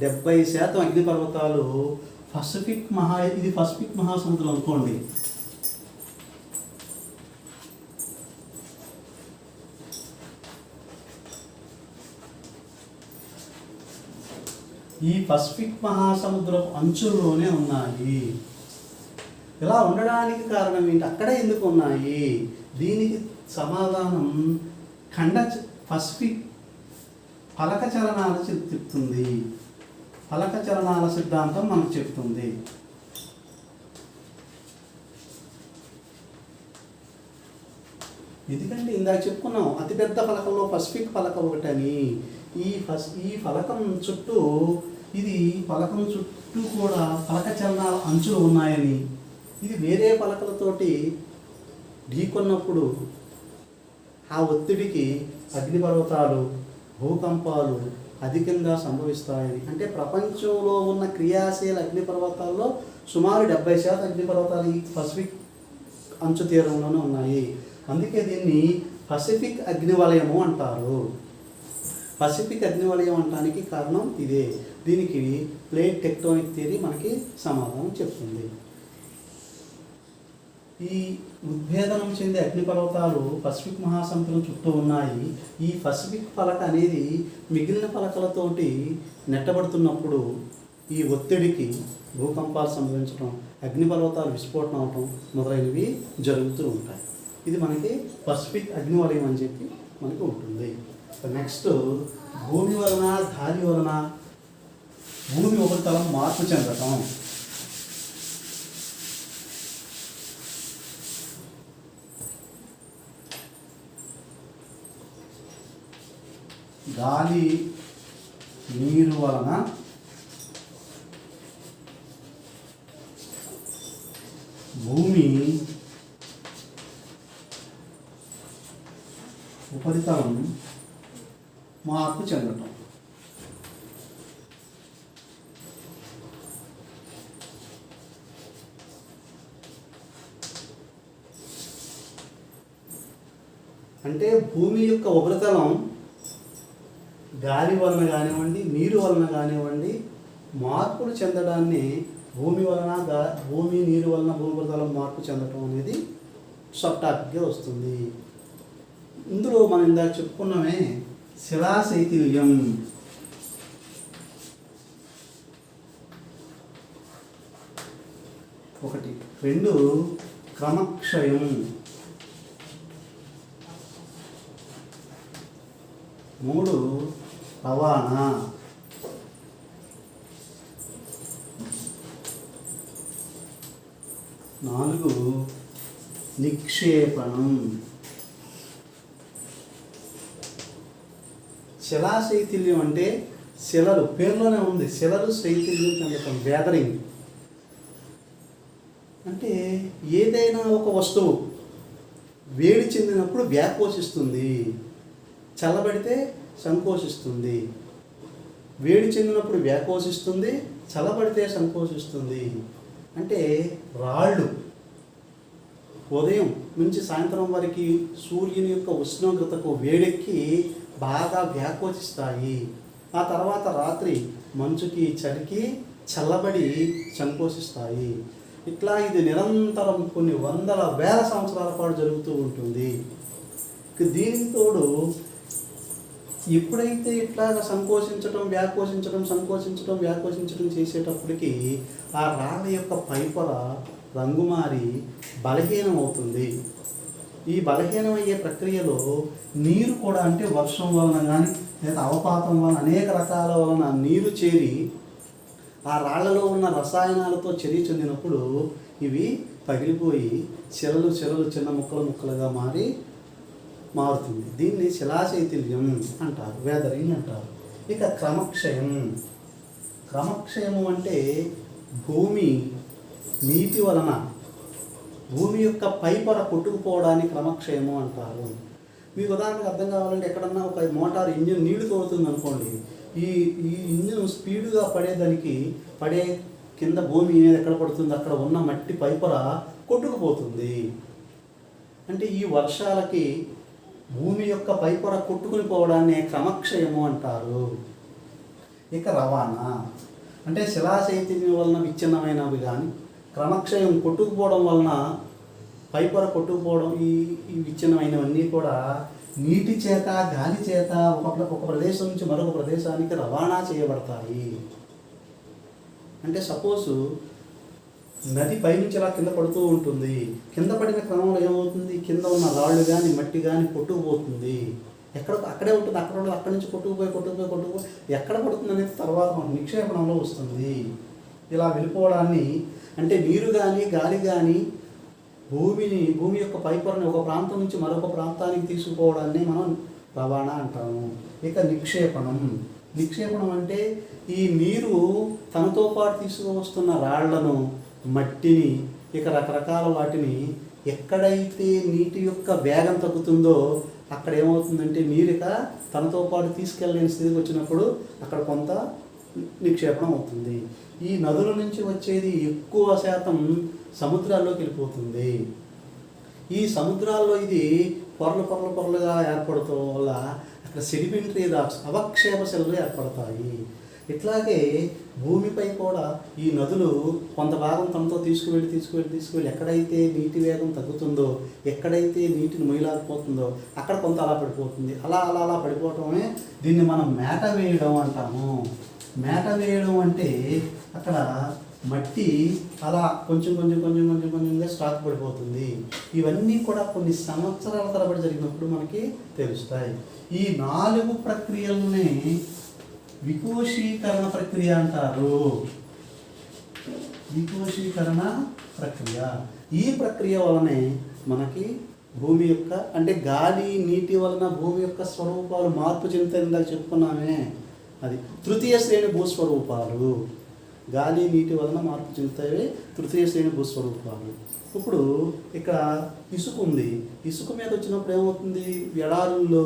S1: 70% అగ్నిపర్వతాలు ఇది పసిఫిక్ మహాసముద్రం అనుకోండి. ఈ పసిఫిక్ మహాసముద్రపు అంచుల్లోనే ఉన్నాయి. ఇలా ఉండడానికి కారణం ఏంటి? అక్కడే ఎందుకు ఉన్నాయి? దీనికి సమాధానం పసిఫిక్ ఫలక చలనాల చెప్తుంది. ఫలక చలనాల సిద్ధాంతం మనకు చెప్తుంది. ఎందుకంటే ఇందాక చెప్పుకున్నాం అతిపెద్ద ఫలకంలో పసిఫిక్ ఫలకం ఒకటని. ఈ ఫలకం చుట్టూ కూడా ఫలక చలనాల అంచులు ఉన్నాయని, ఇది వేరే ఫలకలతోటి ఢీకొన్నప్పుడు ఆ ఒత్తిడికి అగ్నిపర్వతాలు, భూకంపాలు అధికంగా సంభవిస్తాయని. అంటే ప్రపంచంలో ఉన్న క్రియాశీల అగ్నిపర్వతాల్లో సుమారు 70% అగ్నిపర్వతాలు ఈ పసిఫిక్ అంచు తీరంలోనే ఉన్నాయి. అందుకే దీన్ని పసిఫిక్ అగ్నివలయము అంటారు. పసిఫిక్ అగ్నివలయం అనడానికి కారణం ఇదే. దీనికి ప్లేట్ టెక్టోనిక్ థియరీ మనకి సమాధానం చెప్తుంది. ఈ ఉద్భేదనం చెందే అగ్నిపర్వతాలు పసిఫిక్ మహాసముద్రం చుట్టూ ఉన్నాయి. ఈ పసిఫిక్ ఫలక అనేది మిగిలిన ఫలకలతోటి నెట్టబడుతున్నప్పుడు ఈ ఒత్తిడికి భూకంపాలు సంభవించడం, అగ్నిపర్వతాలు విస్ఫోటనం అవటం మొదలైనవి జరుగుతూ ఉంటాయి. ఇది మనకి పసిఫిక్ అగ్నివలయం అని చెప్పి మనకి ఉంటుంది. నెక్స్ట్ భూమి వలన, గాలి వలన భూమి ఉపరితలం మార్పు చెందటం. గాలి, నీరు వలన భూమి ఉపరితలం మార్పు చెందటం. అంటే భూమి యొక్క ఉపరితలం గాలి వలన కానివ్వండి, నీరు వలన కానివ్వండి మార్పులు చెందడాన్ని భూమి నీరు వలన భూమి ఉపరితలం మార్పు చెందటం అనేది సబ్ టాపిక్గా వస్తుంది. ఇందులో మనం ఇందాక చెప్పుకున్నామే శిలాశైథిల్యం. ఒకటి. 2 క్రమక్షయం. 3 రవాణా. 4 నిక్షేపణం. శిలాశైథిల్యం అంటే శిలలు, పేరులోనే ఉంది, శిలలు శైథిల్యం చెందటం, గ్యాదరింగ్. అంటే ఏదైనా ఒక వస్తువు వేడి చెందినప్పుడు వ్యాకోచిస్తుంది, చల్లబడితే సంకోచిస్తుంది. వేడి చెందినప్పుడు వ్యాకోచిస్తుంది, చల్లబడితే సంకోచిస్తుంది. అంటే రాళ్ళు ఉదయం నుంచి సాయంత్రం వరకు సూర్యుని యొక్క ఉష్ణోగ్రతకు వేడెక్కి బాగా వ్యాకోచిస్తాయి. ఆ తర్వాత రాత్రి మంచుకి, చలికి చల్లబడి సంకోచిస్తాయి. ఇట్లా ఇది నిరంతరం కొన్ని వందల వేల సంవత్సరాల పాటు జరుగుతూ ఉంటుంది. దీనికి తోడు ఎప్పుడైతే ఇట్లాగా సంకోచించడం, వ్యాకోచించడం చేసేటప్పటికి ఆ రాళ్ళ యొక్క పైపొర రంగు మారి బలహీనం అవుతుంది. ఈ బలహీనమయ్యే ప్రక్రియలో నీరు కూడా, అంటే వర్షం వలన కానీ లేదా అవపాతం వలన అనేక రకాల వలన నీరు చేరి ఆ రాళ్లలో ఉన్న రసాయనాలతో చర్య చెందినప్పుడు ఇవి పగిలిపోయి శిలలు చిన్న ముక్కలుగా మారుతుంది. దీన్ని శిలాశైథిల్యం అంటారు, వేదరింగ్ అంటారు. ఇక క్రమక్షయము అంటే భూమి నీటి వలన భూమి యొక్క పైపొర కొట్టుకుపోవడాన్ని క్రమక్షయము అంటారు. మీకు ఉదాహరణకు అర్థం కావాలంటే ఎక్కడన్నా ఒక మోటార్ ఇంజిన్ నీళ్లు తోడుతుంది అనుకోండి, ఈ ఈ ఇంజిన్ స్పీడ్గా పడే కింద భూమి ఎక్కడ పడుతుంది అక్కడ ఉన్న మట్టి పైపొర కొట్టుకుపోతుంది. అంటే ఈ వర్షాలకి భూమి యొక్క పైపొర కొట్టుకుని పోవడాన్ని క్రమక్షయము అంటారు. ఇక రవాణా అంటే శిలాశైత్యం వలన విచ్ఛిన్నమైనవి కానీ క్రమక్షయం కొట్టుకుపోవడం వలన పైపొర కొట్టుకుపోవడం ఈ విచ్ఛిన్నమైనవన్నీ కూడా నీటి చేత గాలి చేత ఒక ప్రదేశం నుంచి మరొక ప్రదేశానికి రవాణా చేయబడతాయి. అంటే సపోజు నది పైనుంచి ఇలా కింద పడుతూ ఉంటుంది, కింద పడిన క్రమంలో ఏమవుతుంది, కింద ఉన్న రాళ్ళు కానీ మట్టి కానీ కొట్టుకుపోతుంది, అక్కడే ఉంటుంది, అక్కడి నుంచి కొట్టుకుపోయి ఎక్కడ పడుతుంది అనేది తర్వాత నిక్షేపణంలో వస్తుంది. ఇలా వెళ్ళిపోవడాన్ని అంటే నీరు కానీ గాలి కానీ భూమి యొక్క పైపొరని ఒక ప్రాంతం నుంచి మరొక ప్రాంతానికి తీసుకుపోవడాన్ని మనం రవాణా అంటాము. ఇక నిక్షేపణం అంటే ఈ నీరు తనతో పాటు తీసుకువస్తున్న రాళ్లను మట్టిని ఇక రకరకాల వాటిని ఎక్కడైతే నీటి యొక్క వేగం తగ్గుతుందో అక్కడ ఏమవుతుందంటే నీరు ఇక తనతో పాటు తీసుకెళ్ళలేని స్థితికి వచ్చినప్పుడు అక్కడ కొంత నిక్షేపణం అవుతుంది. ఈ నదుల నుంచి వచ్చేది ఎక్కువ శాతం సముద్రాల్లోకి వెళ్ళిపోతుంది. ఈ సముద్రాల్లో ఇది పొరలుగా ఏర్పడటం వల్ల అక్కడ సెడిమెంటరీ రాక్స్ అవక్షేప శిలలు ఏర్పడతాయి. ఇట్లాగే భూమిపై కూడా ఈ నదులు కొంత భాగం తమతో తీసుకువెళ్ళి ఎక్కడైతే నీటి వేగం తగ్గుతుందో, ఎక్కడైతే నీటిని మొయ్యలేకపోతుందో అక్కడ కొంత అలా పడిపోతుంది. అలా పడిపోవటమే దీన్ని మనం మేట వేయడం అంటాము. మేట వేయడం అంటే అక్కడ మట్టి అలా కొంచెంగా స్టాక్ పడిపోతుంది. ఇవన్నీ కూడా కొన్ని సంవత్సరాల తరబడి జరిగినప్పుడు మనకి తెలుస్తాయి. ఈ 4 ప్రక్రియలనే వికోషీకరణ ప్రక్రియ అంటారు. వికోషీకరణ ప్రక్రియ. ఈ ప్రక్రియ వలనే మనకి భూమి యొక్క అంటే గాలి నీటి వలన భూమి యొక్క స్వరూపాలు మార్పు చెందుతాయి చెప్పుకున్నామే, అది తృతీయ శ్రేణి భూస్వరూపాలు. గాలి నీటి వలన మార్పు చెందుతాయి తృతీయ శ్రేణి భూస్వరూపాలు. ఇప్పుడు ఇక్కడ ఇసుక ఉంది, ఇసుక మీద వచ్చినప్పుడు ఏమవుతుంది, ఎడారుల్లో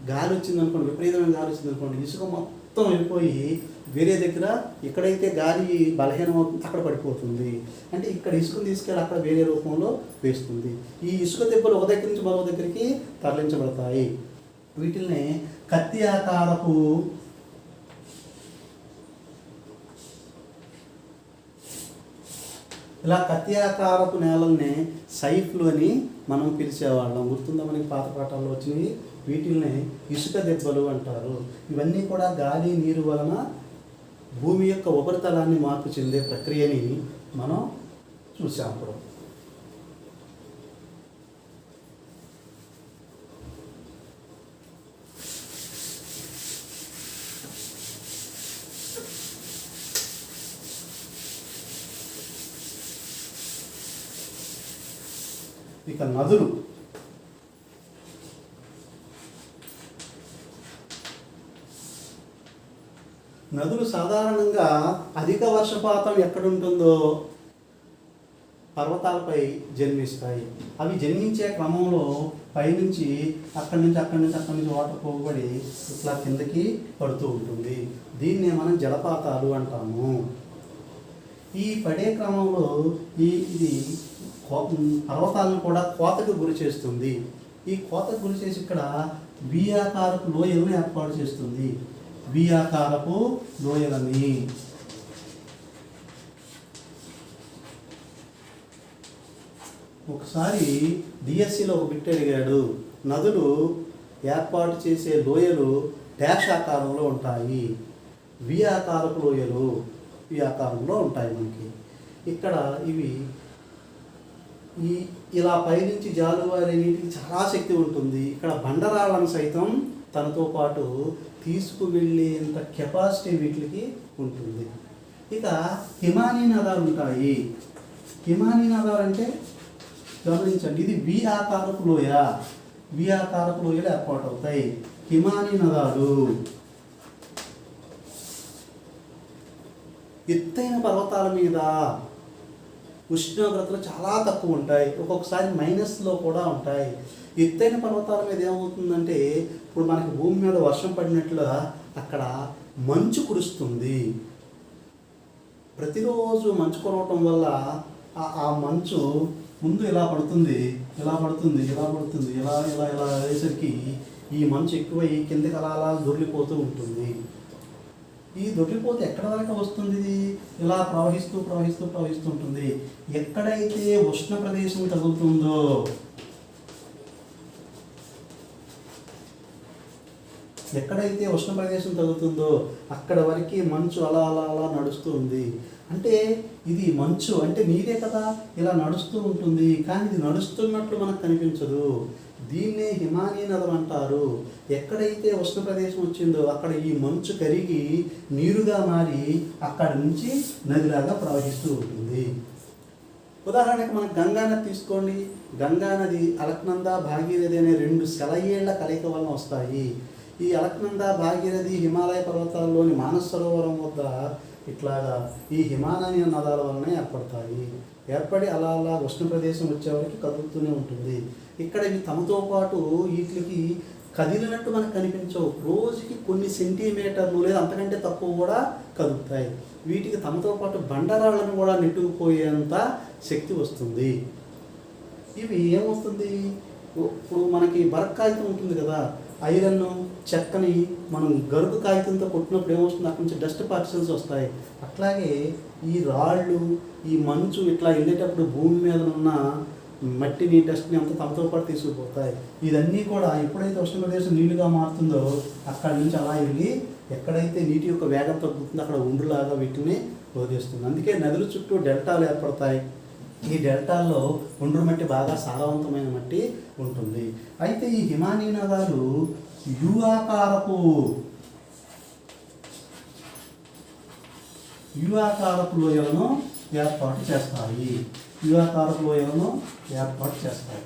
S1: గాలి వచ్చిందనుకోండి, విపరీతమైన గాలి వచ్చిందనుకోండి, ఇసుక మొత్తం వెళ్ళిపోయి వేరే దగ్గర ఎక్కడైతే గాలి బలహీనం అవుతుంది అక్కడ పడిపోతుంది. అంటే ఇక్కడ ఇసుకను తీసుకెళ్ళి అక్కడ వేరే రూపంలో వేస్తుంది. ఈ ఇసుక దెబ్బలు ఒక దగ్గర నుంచి మరో దగ్గరికి తరలించబడతాయి. వీటిల్ని కత్తి ఆకారపు నేలల్ని సైఫ్లు అని మనం పిలిచేవాళ్ళం. గుర్తుందా మనకి పాత పాఠాల్లో వచ్చినవి? వీటిల్ని ఇసుక దెబ్బలు అంటారు. ఇవన్నీ కూడా గాలి నీరు వలన భూమి యొక్క ఉపరితలాన్ని మార్పు చెందే ప్రక్రియని మనం చూసాం. ఇప్పుడు ఇక నదులు. నదులు సాధారణంగా అధిక వర్షపాతం ఎక్కడుంటుందో పర్వతాలపై జన్మిస్తాయి. అవి జన్మించే క్రమంలో పైనుంచి అక్కడి నుంచి వాటర్ పోగుబడి ఇట్లా కిందకి పడుతూ ఉంటుంది. దీన్నే మనం జలపాతాలు అంటాము. ఈ పడే క్రమంలో ఇది పర్వతాలను కూడా కోతకు గురి చేస్తుంది. ఈ కోతకు గురి చేసి ఇక్కడ వి ఆకారపు లోయలను ఏర్పాటు చేస్తుంది. వి ఆకారపు లోయలని. ఒకసారి డిఎస్సిలో ఒక బిట్ అడిగాడు, నదులు ఏర్పాటు చేసే లోయలు డాష్ ఆకారంలో ఉంటాయి, వి ఆకారపు లోయలు ఈ ఆకారంలో ఉంటాయి. మనకి ఇక్కడ ఇవి ఇలా పైనుంచి జాలువారే నీటికి చాలా శక్తి ఉంటుంది. ఇక్కడ బండరాళ్ళను సైతం తనతో పాటు తీసుకువెళ్ళేంత కెపాసిటీ వీటికి ఉంటుంది. ఇక హిమానీ నదాలు ఉంటాయి. హిమానీ నదాలు అంటే గమనించండి, ఇది వి ఆకారపు లోయ, వి ఆకారపు లోయలు ఏర్పాటు అవుతాయి. హిమానీ నదాలు ఎత్తైన పర్వతాల మీద ఉష్ణోగ్రతలు చాలా తక్కువ ఉంటాయి, ఒక్కొక్కసారి మైనస్లో కూడా ఉంటాయి. ఎత్తైన పర్వతాల మీద ఏమవుతుందంటే ఇప్పుడు మనకి భూమి మీద వర్షం పడినట్లుగా అక్కడ మంచు కురుస్తుంది. ప్రతిరోజు మంచు కురవటం వల్ల ఆ మంచు ముందు ఇలా పడుతుంది, ఇలా పడుతుంది, ఇలా పడుతుంది, ఇలా ఇలా ఇలా అయ్యేసరికి ఈ మంచు ఎక్కువ ఈ కిందకి అలా అలా దొర్లిపోతూ ఉంటుంది. ఈ దొర్లిపోతే ఎక్కడ వరకు వస్తుంది? ఇది ఇలా ప్రవహిస్తూ ప్రవహిస్తూ ప్రవహిస్తూ ఉంటుంది. ఎక్కడైతే ఉష్ణ ప్రదేశం తగులుతుందో, ఎక్కడైతే ఉష్ణ ప్రదేశం తగ్గుతుందో అక్కడ వరకు మంచు అలా అలా అలా నడుస్తూ ఉంది. అంటే ఇది మంచు అంటే నీరే కదా, ఇలా నడుస్తూ ఉంటుంది, కానీ ఇది నడుస్తున్నట్లు మనకు కనిపించదు. దీన్నే హిమానీ నదం అంటారు. ఎక్కడైతే ఉష్ణ ప్రదేశం వచ్చిందో అక్కడ ఈ మంచు కరిగి నీరుగా మారి అక్కడి నుంచి నదిలాగా ప్రవహిస్తూ ఉంటుంది. ఉదాహరణకి మనం గంగానది తీసుకోండి. గంగానది, అలక్నంద, భాగీరథి అనే 2 సెలయేళ్ల కలయిక వలన వస్తాయి. ఈ అలక్నంద, భాగీరథి హిమాలయ పర్వతాల్లోని మానస సరోవరం వద్ద ఇట్లాగా ఈ హిమాలయ నదాల వలన ఏర్పడతాయి. ఏర్పడి అలా అలా ఉష్ణ ప్రదేశం వచ్చేవరకు కదులుతూనే ఉంటుంది. ఇక్కడ ఇవి తమతో పాటు వీటికి కదిలినట్టు మనకు కనిపించవు. రోజుకి కొన్ని సెంటీమీటర్లు లేదా అంతకంటే తక్కువ కూడా కదులుతాయి. వీటికి తమతో పాటు బండరాళ్లను కూడా నెట్టుకుపోయేంత శక్తి వస్తుంది. ఇవి ఏమవుతుంది? ఇప్పుడు మనకి బరక్ కాగితం ఉంటుంది కదా, ఐరన్ చెక్కని మనం గరుకు కాగితంతో కొట్టినప్పుడు ఏమవుతుంది? అక్కడి నుంచి డస్ట్ పార్టికల్స్ వస్తాయి. అట్లాగే ఈ రాళ్ళు, ఈ మంచు ఇట్లా వెళ్ళేటప్పుడు భూమి మీద ఉన్న మట్టిని, డస్ట్ని అంతా తమతో పాటు తీసుకుపోతాయి. ఇదన్నీ కూడా ఎప్పుడైతే ఉష్ణ ప్రదేశం నీళ్ళుగా మారుతుందో అక్కడి నుంచి అలా వెళ్ళి ఎక్కడైతే నీటి యొక్క వేగం తగ్గుతుందో అక్కడ ఉండులాగా వీటిని వదిలేస్తుంది. అందుకే నదుల చుట్టూ డెల్టాలు ఏర్పడతాయి. ఈ డెల్టాల్లో ఒండ్రు మట్టి బాగా సారవంతమైన మట్టి ఉంటుంది. అయితే ఈ హిమానీ నదాలు యు ఆకారపు లోయలను ఏర్పాటు చేస్తాయి. యు ఆకారపు లోయలను ఏర్పాటు చేస్తాయి.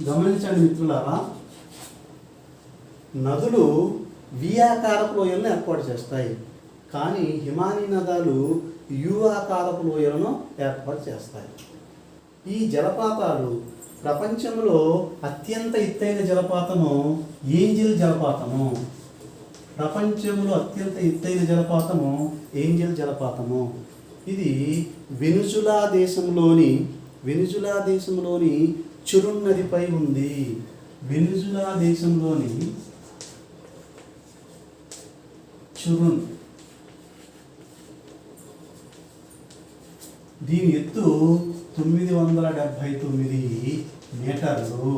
S1: గమనించండి మిత్రులారా, నదులు వి ఆకారపు లోయలను ఏర్పాటు చేస్తాయి, కానీ హిమానీ నదాలు యు ఆకారపు లోయలను ఏర్పాటు చేస్తాయి. ఈ జలపాతాలు ప్రపంచంలో అత్యంత ఎత్తైన జలపాతము ఏంజెల్ జలపాతము. ప్రపంచంలో అత్యంత ఎత్తైన జలపాతము ఏంజెల్ జలపాతము. ఇది వెనుజులా దేశంలోని చురున్ నదిపై ఉంది. వెనుజులా దేశంలోని చురున్, దీని ఎత్తు 979 మీటర్లు.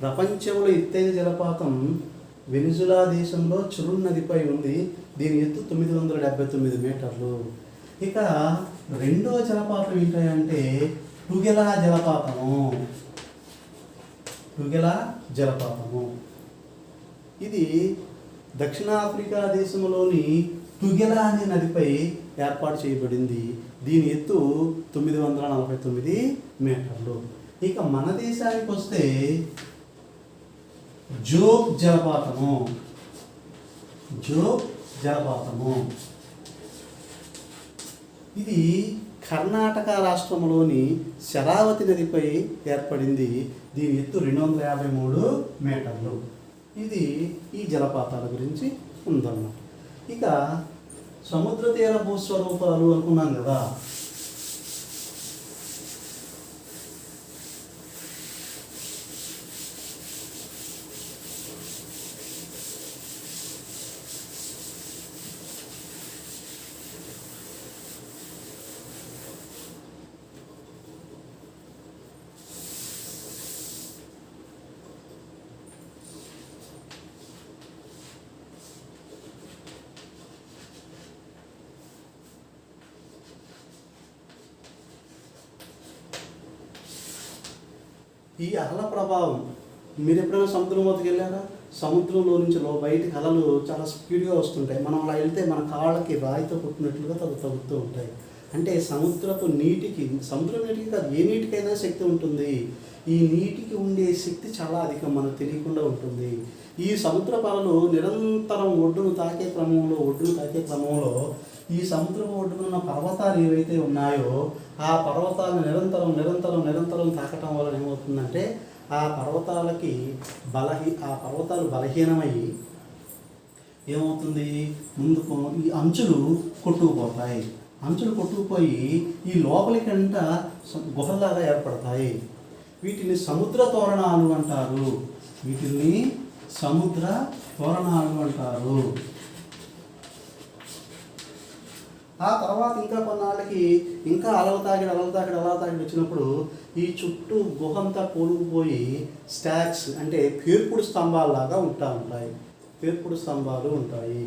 S1: ప్రపంచంలో ఎత్తైన జలపాతం వెనిజులా దేశంలో చురున్ నదిపై ఉంది. దీని ఎత్తు 979 మీటర్లు. ఇక రెండో జలపాతం ఏంటంటే టుగెలా జలపాతము. ఇది దక్షిణాఫ్రికా దేశంలోని టుగెలా అనే నదిపై ఏర్పాటు చేయబడింది. దీని ఎత్తు 949 మీటర్లు. ఇక మన దేశానికి వస్తే జోగ్ జలపాతము. ఇది కర్ణాటక రాష్ట్రంలోని శరావతి నదిపై ఏర్పడింది. దీని ఎత్తు 253 మీటర్లు. ఇది ఈ జలపాతాల గురించి ఉందన్నమాట. ఇక సముద్ర తీర భూస్వరూపాలు అనుకున్నాం కదా. ఈ అలల ప్రభావం, మీరు ఎప్పుడైనా సముద్రం వద్దకు వెళ్ళారా? సముద్రంలో నుంచి బయటికి అలలు చాలా స్పీడ్గా వస్తుంటాయి. మనం అలా వెళ్తే మన కాళ్ళకి రాయితో కొట్టినట్లుగా తగ్గుతూ ఉంటాయి. అంటే సముద్రం నీటికి కాదు, ఏ నీటికైనా శక్తి ఉంటుంది. ఈ నీటికి ఉండే శక్తి చాలా అధికం, మనకు తెలియకుండా ఉంటుంది. ఈ సముద్రపు అలలు నిరంతరం ఒడ్డును తాకే క్రమంలో ఈ సముద్రం ఒడ్డున ఉన్న పర్వతాలు ఏవైతే ఉన్నాయో ఆ పర్వతాలను నిరంతరం తాకటం వల్ల ఏమవుతుందంటే ఆ పర్వతాలు బలహీనమై ఏమవుతుంది, ముందుకు ఈ అంచులు కొట్టుకుపోయి ఈ లోపలికంట గుహలాగా ఏర్పడతాయి. వీటిని సముద్ర తోరణాలు అంటారు. ఆ తర్వాత ఇంకా కొన్నాళ్ళకి ఇంకా అలలు తాగిడి వచ్చినప్పుడు ఈ చుట్టూ గుహంతా కూలుకుపోయి స్టాక్స్ అంటే పేర్పుడు స్తంభాలు ఉంటాయి.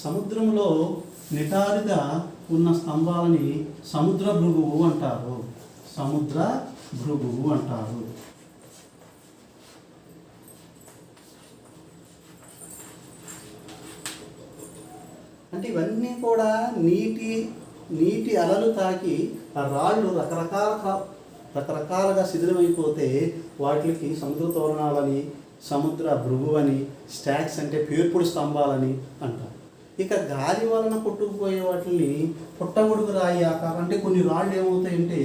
S1: సముద్రంలో నిటారుగా ఉన్న స్తంభాలని సముద్ర భృగువు అంటారు. అంటే ఇవన్నీ కూడా నీటి అలలు తాకి ఆ రాళ్ళు రకరకాలుగా శిథిలమైపోతే వాటికి సముద్ర తోరణాలని, సముద్ర భృగు అని, స్టాక్స్ అంటే పేర్పుడు స్తంభాలని అంటారు. ఇక గాలి వలన కొట్టుకుపోయే వాటిని పుట్టగొడుగు రాయి ఆకారం. అంటే కొన్ని రాళ్ళు ఏమవుతాయంటే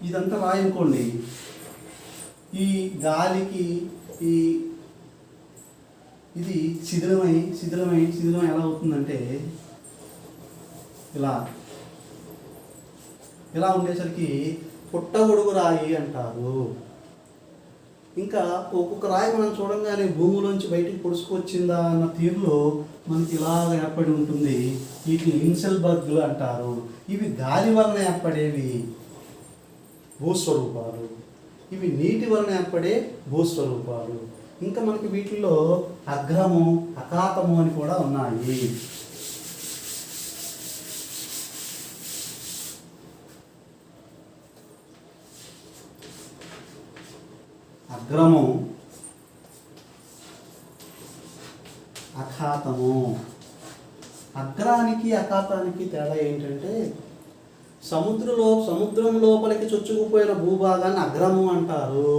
S1: ఇదంతా రాయి అనుకోండి, ఈ గాలికి ఇది శిథిలమై ఎలా అవుతుందంటే ఇలా ఉండేసరికి పుట్టగొడుగు రాయి అంటారు. ఇంకా ఒక్కొక్క రాయి మనం చూడంగానే భూమిలోంచి బయటికి పొడుచుకొచ్చిందా అన్న తీరులో మనకి ఇలాగ ఏర్పడి ఉంటుంది. వీటిని ఇన్సెల్బర్గ్లు అంటారు. ఇవి గాలి వలన ఏర్పడేవి భూస్వరూపాలు, ఇవి నీటి వలన ఏర్పడే భూస్వరూపాలు. ఇంకా మనకి వీటిల్లో అగ్రము, అకాతము అని కూడా ఉన్నాయి. అగ్రము, అఖాతము. అగ్రానికి అఖాతానికి తేడా ఏంటంటే సముద్రం లోపలికి చొచ్చుకుపోయిన భూభాగాన్ని అగ్రము అంటారు.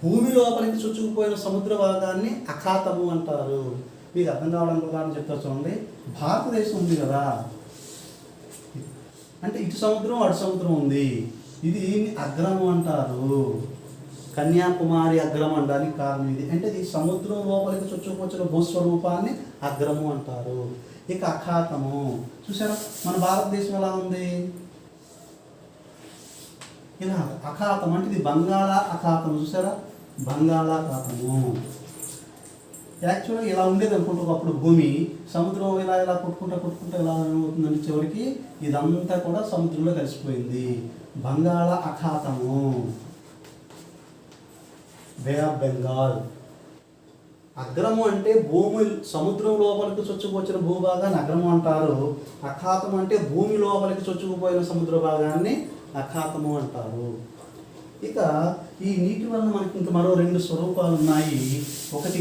S1: భూమి లోపలికి చొచ్చుకుపోయిన సముద్ర భాగాన్ని అఖాతము అంటారు. మీకు అర్థం కావడానికి ఉదాహరణ చెప్తా చూడండి. భారతదేశం ఉంది కదా, అంటే ఇటు సముద్రం అటు సముద్రం ఉంది, ఇది అగ్రము అంటారు. కన్యాకుమారి అగ్రం అనడానికి కారణం ఇది. అంటే ఇది సముద్రం లోపలికి చొచ్చుకొచ్చిన భూస్వరూపాన్ని అగ్రము అంటారు. ఇక అఖాతము చూసారా, మన భారతదేశం ఎలా ఉంది, ఇలా అఖాతం అంటే ఇది బంగాళా అఖాతం. చూసారా, బంగాళాఖాతము. యాక్చువల్గా ఇలా ఉండేది అనుకుంటూ అప్పుడు భూమి, సముద్రం ఇలా కొట్టుకుంటా ఇలా ఏమవుతుందంటే చివరికి ఇదంతా కూడా సముద్రంలో కలిసిపోయింది. బంగాళా అఖాతము, బే ఆఫ్ బెంగాల్. అగ్రము అంటే సముద్రం లోపలికి చొచ్చుకుపోయిన భూభాగాన్ని అగ్రము అంటారు. అఖాతం అంటే భూమి లోపలికి చొచ్చుకుపోయిన సముద్ర భాగాన్ని అఖాతము అంటారు. ఇక ఈ నీటి వలన మనకి ఇంకా మరో రెండు స్వరూపాలు ఉన్నాయి. ఒకటి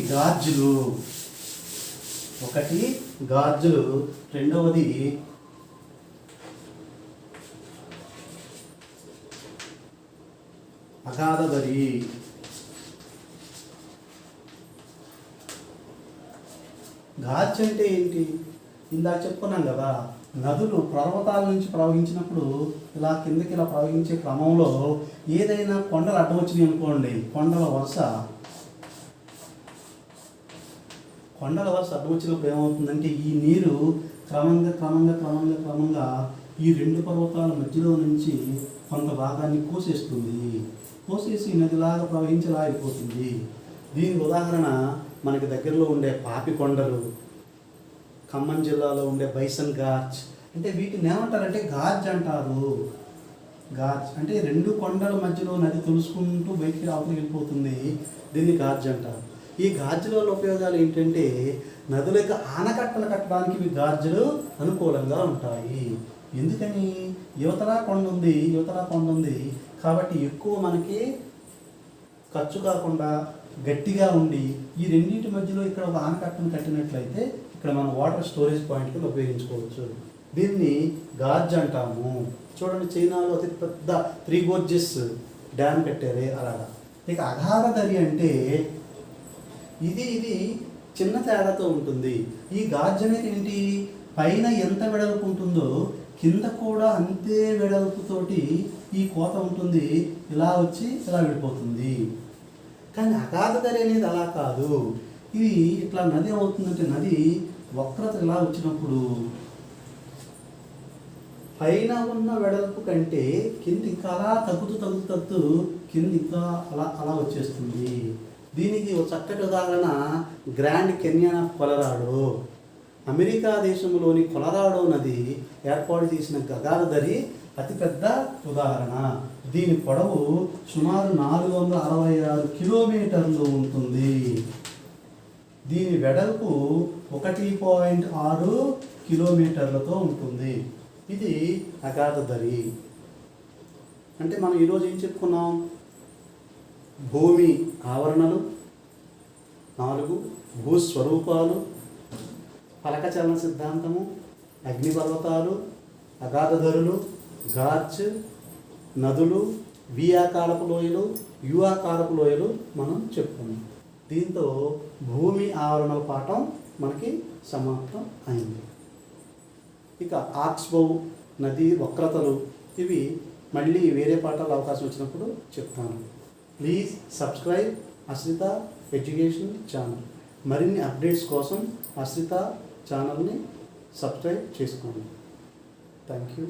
S1: గార్జులు, రెండవది అగాధదరి. గార్జ్ అంటే ఏంటి, ఇందాక చెప్పుకున్నాం కదా, నదులు పర్వతాల నుంచి ప్రవహించినప్పుడు ఇలా కిందకి ఇలా ప్రవహించే క్రమంలో ఏదైనా కొండలు అడ్డం వచ్చినాయి అనుకోండి, కొండల వరుస అడ్డం వచ్చినప్పుడు ఏమవుతుందంటే ఈ నీరు క్రమంగా ఈ రెండు పర్వతాల మధ్యలో నుంచి కొంత భాగాన్ని కోసేసి నదిలాగా ప్రవహించేలా అయిపోతుంది. దీనికి ఉదాహరణ మనకి దగ్గరలో ఉండే పాపి కొండలు, ఖమ్మం జిల్లాలో ఉండే బైసన్ గార్జ్. అంటే వీటిని ఏమంటారంటే గార్జ్ అంటారు. గార్జ్ అంటే రెండు కొండల మధ్యలో నది తులుసుకుంటూ బయటికి అవతలికి వెళ్ళిపోతుంది, దీన్ని గార్జ్ అంటారు. ఈ గార్జుల వల్ల ఉపయోగాలు ఏంటంటే నదులకు ఆనకట్టలు కట్టడానికి ఇవి గార్జులు అనుకూలంగా ఉంటాయి. ఎందుకని, యువతలా కొండ ఉంది కాబట్టి ఎక్కువ మనకి ఖర్చు కాకుండా గట్టిగా ఉండి ఈ రెండింటి మధ్యలో ఇక్కడ ఒక ఆనకట్టను కట్టినట్లయితే ఇక్కడ మనం వాటర్ స్టోరేజ్ పాయింట్ కింద ఉపయోగించుకోవచ్చు. దీన్ని గార్జ్ అంటాము. చూడండి, చైనాలో అతి పెద్ద 3 గోర్జెస్ డ్యామ్ కట్టారే అలాగా. ఇక అగాధదరి అంటే ఇది చిన్న తేడాతో ఉంటుంది. ఈ గార్జ్ అనేది ఏంటి, పైన ఎంత వెడల్పు ఉంటుందో కింద కూడా అంతే వెడల్పుతోటి ఈ కోత ఉంటుంది, ఇలా వచ్చి ఇలా విడిపోతుంది. కానీ అగాధదరి అనేది అలా కాదు. ఇది ఇట్లా నది ఏమవుతుందంటే, నది వక్రత ఇలా వచ్చినప్పుడు పైన ఉన్న వెడల్పు కంటే కింద ఇంకా అలా తగ్గుతూ కింద ఇంకా అలా వచ్చేస్తుంది. దీనికి ఒక చక్కటి ఉదాహరణ grand canyon of Colorado. America దేశంలోని కొలరాడో నది ఏర్పాటు చేసిన అగాధదరి అతిపెద్ద ఉదాహరణ. దీని పొడవు సుమారు 466 కిలోమీటర్లు ఉంటుంది. దీని వెడల్పు 1.6 కిలోమీటర్లతో ఉంటుంది. ఇది అగాధదరి. అంటే మనం ఈరోజు ఏం చెప్పుకున్నాం, భూమి ఆవరణలు 4, భూస్వరూపాలు, ఫలకచలన సిద్ధాంతము, అగ్నిపర్వతాలు, అగాధదరులు, గార్జ్, నదులు, వి ఆకారపు లోయలు, యు ఆకారపు లోయలు మనం చెప్పుకున్నాం. దీంతో భూమి ఆవరణల పాఠం మనకి సమాప్తం అయింది. ఇక ఆక్స్బౌ నది వక్రతలు ఇవి మళ్ళీ వేరే పాఠాలు అవకాశం వచ్చినప్పుడు చెప్తాను. Please subscribe Ashritha education channel. మరిన్ని అప్డేట్స్ కోసం అశ్రిత ఛానల్ని సబ్స్క్రైబ్ చేసుకోండి. Thank you.